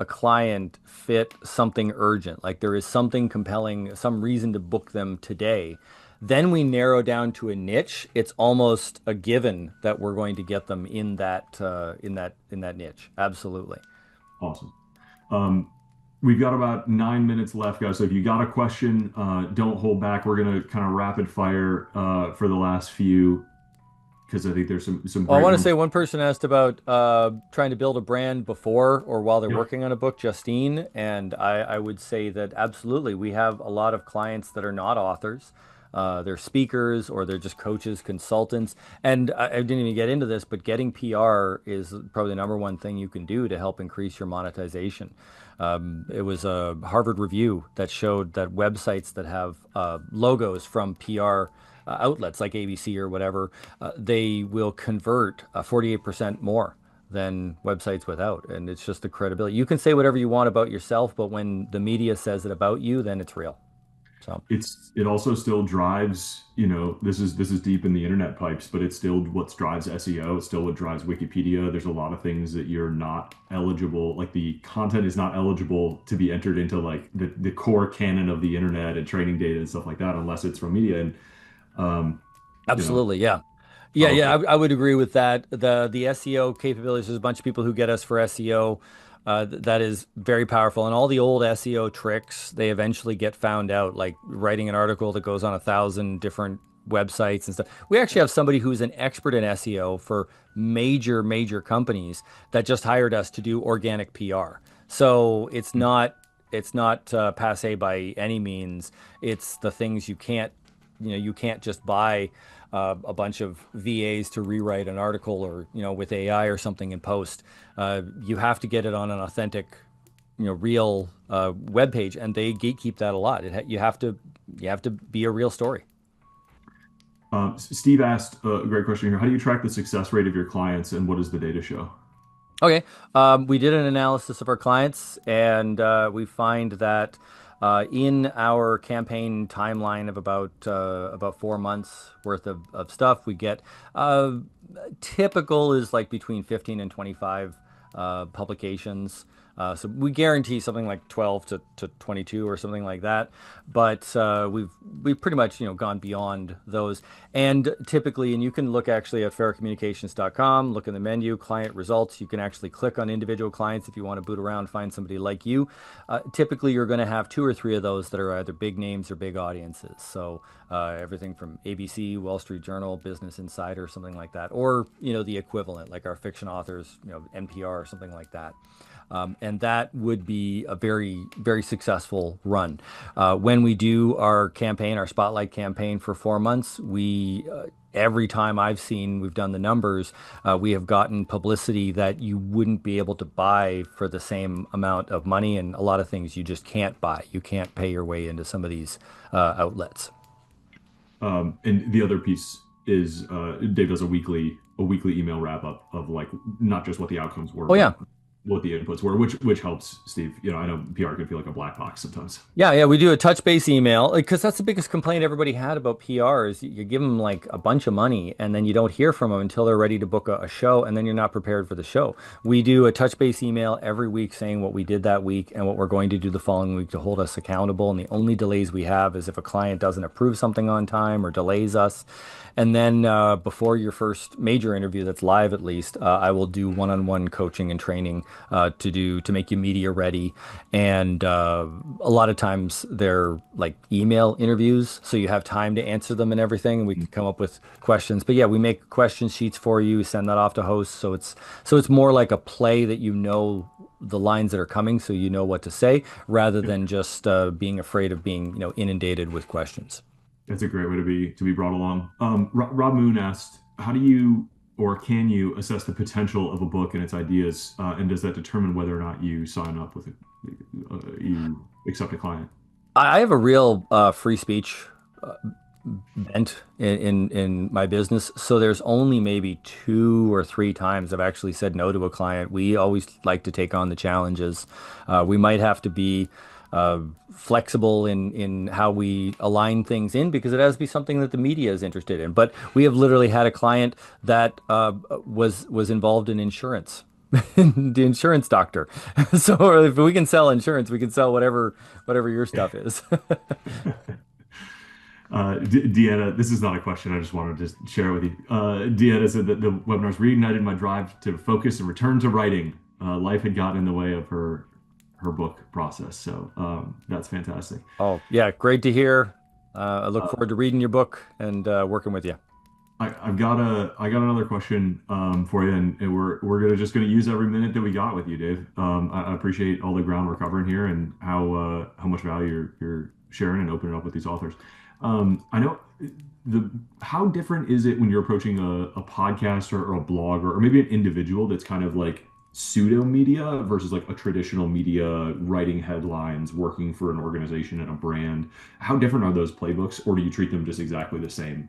a client fit something urgent, like there is something compelling, some reason to book them today, then we narrow down to a niche. It's almost a given that we're going to get them in that niche. Absolutely. Awesome. Um, we've got about 9 minutes left, guys. So if you got a question, don't hold back. We're gonna kind of rapid fire for the last few because I think there's some Well, I great want to ones. say one person asked about trying to build a brand before or while they're Yep. working on a book, Justine. And I would say that absolutely, we have a lot of clients that are not authors. They're speakers or they're just coaches, consultants. And I didn't even get into this, but getting PR is probably the number one thing you can do to help increase your monetization. It was a Harvard review that showed that websites that have logos from PR outlets like ABC or whatever, they will convert 48% more than websites without. And it's just the credibility. You can say whatever you want about yourself, but when the media says it about you, then it's real. So It also still drives, this is deep in the internet pipes, but it's still what drives SEO. It's still what drives Wikipedia. There's a lot of things that you're not eligible, like the content is not eligible to be entered into like the core canon of the internet and training data and stuff like that unless it's from media. And um, you know, absolutely, yeah. Yeah, powerful. I would agree with that. The SEO capabilities, there's a bunch of people who get us for SEO. That is very powerful. And all the old SEO tricks, they eventually get found out, like writing an article that goes on 1,000 different websites and stuff. We actually have somebody who's an expert in SEO for major companies that just hired us to do organic PR. So it's not passe by any means. It's the things you can't just buy a bunch of VAs to rewrite an article or with AI or something in post. You have to get it on an authentic, real web page, and they gatekeep that a lot. You have to be a real story. Steve asked a great question here. How do you track the success rate of your clients and what does the data show? Okay. We did an analysis of our clients, and we find that in our campaign timeline of about 4 months worth of stuff, we get typical is like between 15 and 25 publications. So we guarantee something like 12 to 22 or something like that. But we've pretty much, gone beyond those. And typically, and you can look actually at farrowcommunications.com, look in the menu, client results. You can actually click on individual clients if you want to boot around, find somebody like you. Typically, you're going to have two or three of those that are either big names or big audiences. So everything from ABC, Wall Street Journal, Business Insider, something like that, or the equivalent, like our fiction authors, NPR or something like that. And that would be a very, very successful run. When we do our campaign, our spotlight campaign for 4 months, every time we've done the numbers, we have gotten publicity that you wouldn't be able to buy for the same amount of money, and a lot of things you just can't buy. You can't pay your way into some of these outlets. And the other piece is Dave does a weekly email wrap up of like not just what the outcomes were, Oh but yeah. what the inputs were, which helps Steve. I know PR can feel like a black box sometimes. Yeah, yeah, we do a touch base email because that's the biggest complaint everybody had about PR is you give them like a bunch of money and then you don't hear from them until they're ready to book a show and then you're not prepared for the show. We do a touch base email every week saying what we did that week and what we're going to do the following week to hold us accountable. And the only delays we have is if a client doesn't approve something on time or delays us. And then before your first major interview that's live, at least, I will do one-on-one coaching and training to make you media ready. And a lot of times they're like email interviews, so you have time to answer them and everything. And we can come up with questions. But yeah, we make question sheets for you, send that off to hosts. So it's more like a play that the lines that are coming, so you know what to say, rather than just being afraid of being inundated with questions. That's a great way to be brought along. Rob Moon asked, how do you or can you assess the potential of a book and its ideas, and does that determine whether or not you sign up with you accept a client? I have a real free speech bent in my business, so there's only maybe two or three times I've actually said no to a client. We always like to take on the challenges. We might have to be flexible in how we align things in because it has to be something that the media is interested in. But we have literally had a client that was involved in insurance, the insurance doctor. So if we can sell insurance, we can sell whatever your stuff is. Deanna, this is not a question. I just wanted to share it with you. Deanna said that the webinars reignited my drive to focus and return to writing. Life had gotten in the way of her book process. So that's fantastic. Oh, yeah, great to hear. I look forward to reading your book and working with you. I got another question for you, and we're just gonna use every minute that we got with you, Dave. I appreciate all the ground we're covering here and how much value you're sharing and opening up with these authors. I know how different is it when you're approaching a podcast or a blog or maybe an individual that's kind of like pseudo media versus like a traditional media writing headlines, working for an organization and a brand. How different are those playbooks, or do you treat them just exactly the same?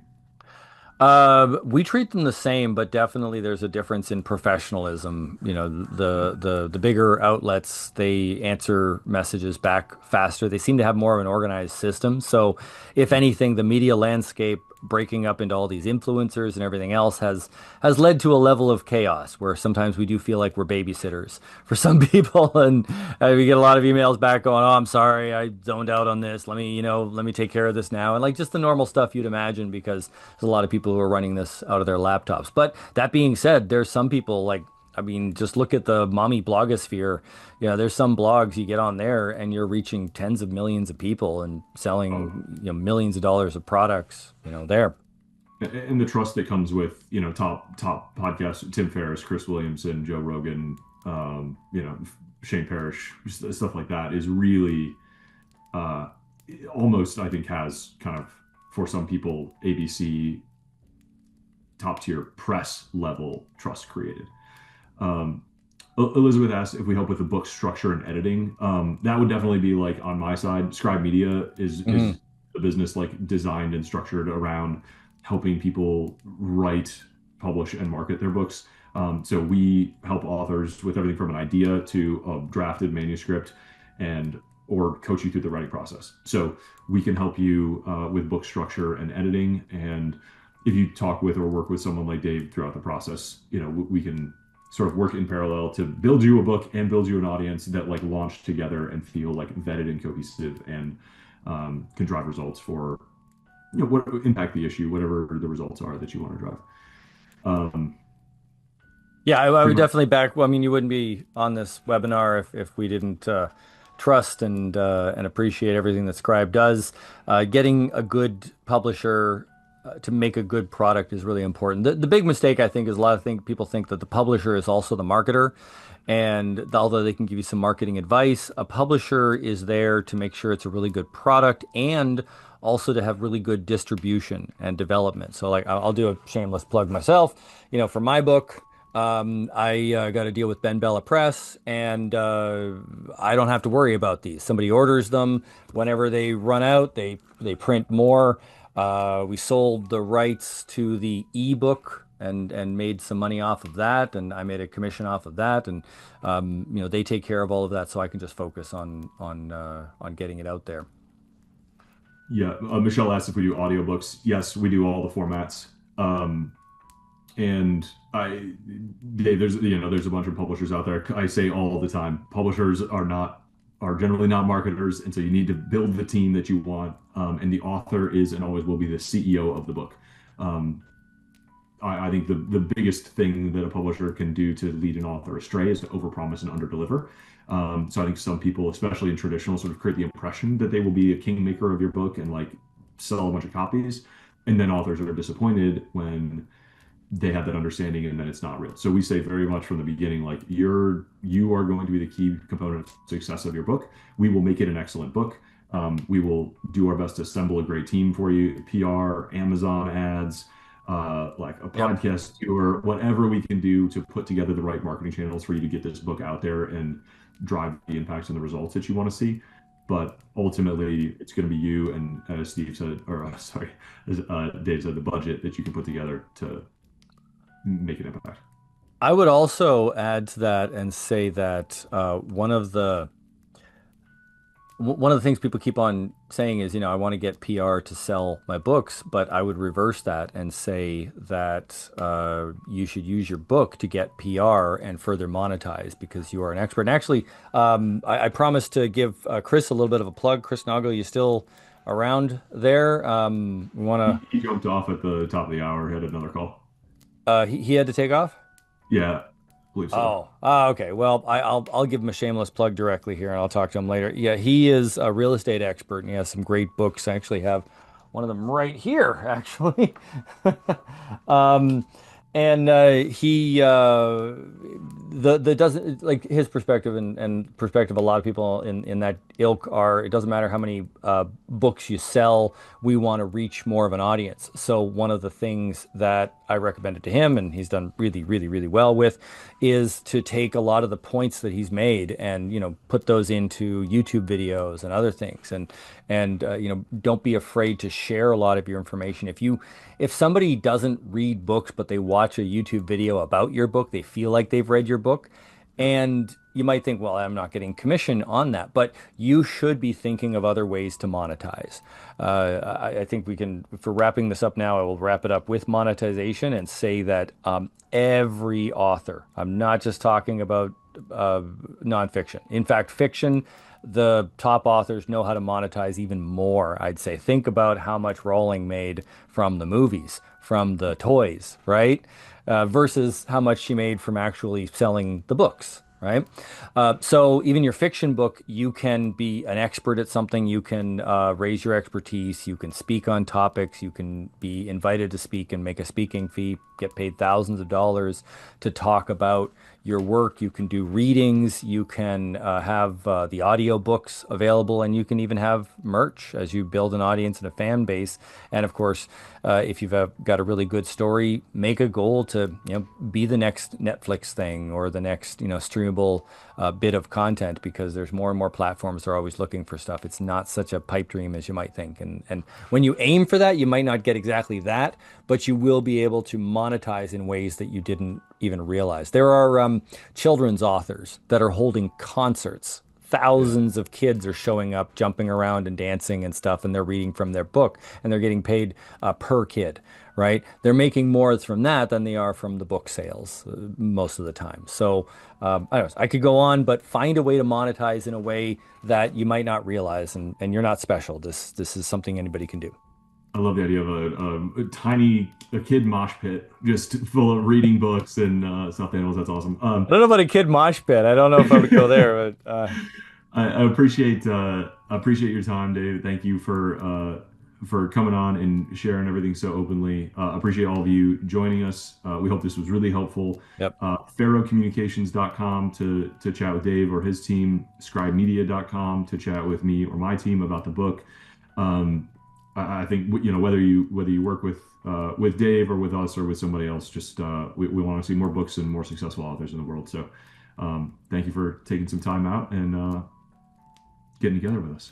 We treat them the same, but definitely there's a difference in professionalism. The bigger outlets, they answer messages back faster. They seem to have more of an organized system. So if anything, the media landscape breaking up into all these influencers and everything else has led to a level of chaos where sometimes we do feel like we're babysitters for some people, and we get a lot of emails back going, "Oh, I'm sorry, I zoned out on this. Let me take care of this now," and like just the normal stuff you'd imagine because there's a lot of people who are running this out of their laptops. But that being said, there's some people like. I mean, just look at the mommy blogosphere. There's some blogs you get on there and you're reaching tens of millions of people and selling, millions of dollars of products, there. And the trust that comes with top podcasts, Tim Ferriss, Chris Williamson, Joe Rogan, Shane Parrish, stuff like that is really almost, I think, has kind of, for some people, ABC top tier press level trust created. Elizabeth asked if we help with the book structure and editing. That would definitely be like on my side. Scribe Media is a business like designed and structured around helping people write, publish, and market their books. So we help authors with everything from an idea to a drafted manuscript or coach you through the writing process. So we can help you with book structure and editing. And if you talk with or work with someone like Dave throughout the process, we can sort of work in parallel to build you a book and build you an audience that like launch together and feel like vetted and cohesive and can drive results for what impact the issue, whatever the results are that you want to drive. Um, Yeah, I would Figure out, definitely back. Well, I mean, you wouldn't be on this webinar if we didn't trust and appreciate everything that Scribe does. Getting a good publisher to make a good product is really important. The big mistake I think is a lot of people think that the publisher is also the marketer, and although they can give you some marketing advice, a publisher is there to make sure it's a really good product and also to have really good distribution and development. So like I'll do a shameless plug myself. For my book. I got to deal with Ben Bella Press, and I don't have to worry about these. Somebody orders them whenever they run out. They print more. We sold the rights to the ebook and made some money off of that, and I made a commission off of that, and they take care of all of that, so I can just focus on getting it out there. yeah, Michelle asked if we do audiobooks. Yes, we do all the formats. And Dave, there's a bunch of publishers out there. I say all the time, publishers are generally not marketers, and so you need to build the team that you want. And the author is and always will be the CEO of the book. Um, I think the biggest thing that a publisher can do to lead an author astray is to overpromise and underdeliver. So I think some people, especially in traditional, sort of create the impression that they will be a kingmaker of your book and like sell a bunch of copies, and then authors are disappointed when they have that understanding and then it's not real. So we say very much from the beginning, like you are going to be the key component of success of your book. We will make it an excellent book. We will do our best to assemble a great team for you, PR, Amazon ads, like a Yep. podcast tour, whatever we can do to put together the right marketing channels for you to get this book out there and drive the impacts and the results that you want to see. But ultimately, it's going to be you and, as Steve said, or sorry, as Dave said, the budget that you can put together to make an impact. I would also add to that and say that one of the things people keep on saying is, I want to get PR to sell my books, but I would reverse that and say that you should use your book to get PR and further monetize because you are an expert. And actually, I promised to give Chris a little bit of a plug. Chris Nago, you still around there? We want He jumped off at the top of the hour, had another call. he had to take off? Yeah, I believe so. Okay. Well, I'll give him a shameless plug directly here, and I'll talk to him later. Yeah, he is a real estate expert, and he has some great books. I actually have one of them right here, actually. Um, and he the doesn't like his perspective and perspective of a lot of people in that ilk are it doesn't matter how many books you sell, we want to reach more of an audience. So one of the things that I recommended to him, and he's done really, really, really well with, is to take a lot of the points that he's made and put those into YouTube videos and other things, and don't be afraid to share a lot of your information. If somebody doesn't read books but they watch a YouTube video about your book, they feel like they've read your book, and you might think, well, I'm not getting commission on that, but you should be thinking of other ways to monetize. I think we can, for wrapping this up now, I will wrap it up with monetization and say that every author, I'm not just talking about nonfiction. In fact, fiction, the top authors know how to monetize even more, I'd say. Think about how much Rowling made from the movies, from the toys, right? Versus how much she made from actually selling the books, right? So even your fiction book, you can be an expert at something. You can raise your expertise. You can speak on topics. You can be invited to speak and make a speaking fee, get paid thousands of dollars to talk about your work. You can do readings. You can have the audio books available, and you can even have merch as you build an audience and a fan base. And of course, if you've got a really good story, make a goal to be the next Netflix thing or the next streamable bit of content, because there's more and more platforms that are always looking for stuff. It's not such a pipe dream as you might think. And when you aim for that, you might not get exactly that, but you will be able to monetize in ways that you didn't even realize. There are children's authors that are holding concerts Yeah. thousands of kids are showing up, jumping around and dancing and stuff, and they're reading from their book, and they're getting paid per kid, right? They're making more from that than they are from the book sales most of the time. So I don't know, I could go on, but find a way to monetize in a way that you might not realize, and you're not special. This is something anybody can do. I love the idea of a tiny a kid mosh pit just full of reading books and stuffed animals. That's awesome. I don't know about a kid mosh pit. I don't know if I would go there, but I appreciate your time, Dave. Thank you for coming on and sharing everything so openly. Appreciate all of you joining us. We hope this was really helpful. yep. Farrowcommunications.com to chat with Dave or his team, scribemedia.com to chat with me or my team about the book. I think whether you work with Dave or with us or with somebody else, just we want to see more books and more successful authors in the world. So thank you for taking some time out and getting together with us.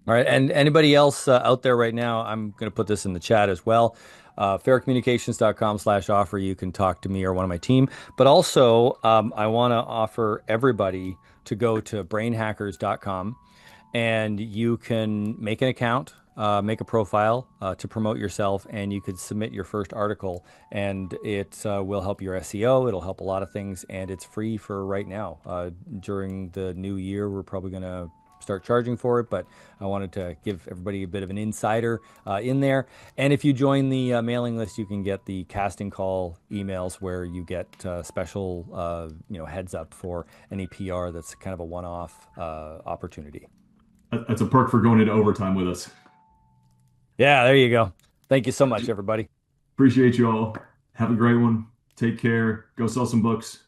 All right. And anybody else out there right now, I'm going to put this in the chat as well. Faircommunications.com/offer. You can talk to me or one of my team. But also, I want to offer everybody to go to brainhackers.com and you can make an account, make a profile to promote yourself, and you could submit your first article, and it will help your SEO. It'll help a lot of things, and it's free for right now. During the new year, we're probably going to start charging for it, but I wanted to give everybody a bit of an insider in there. And if you join the mailing list, you can get the casting call emails where you get special, heads up for any PR that's kind of a one-off opportunity. That's a perk for going into overtime with us. Yeah, there you go. Thank you so much, everybody. Appreciate you all. Have a great one. Take care. Go sell some books.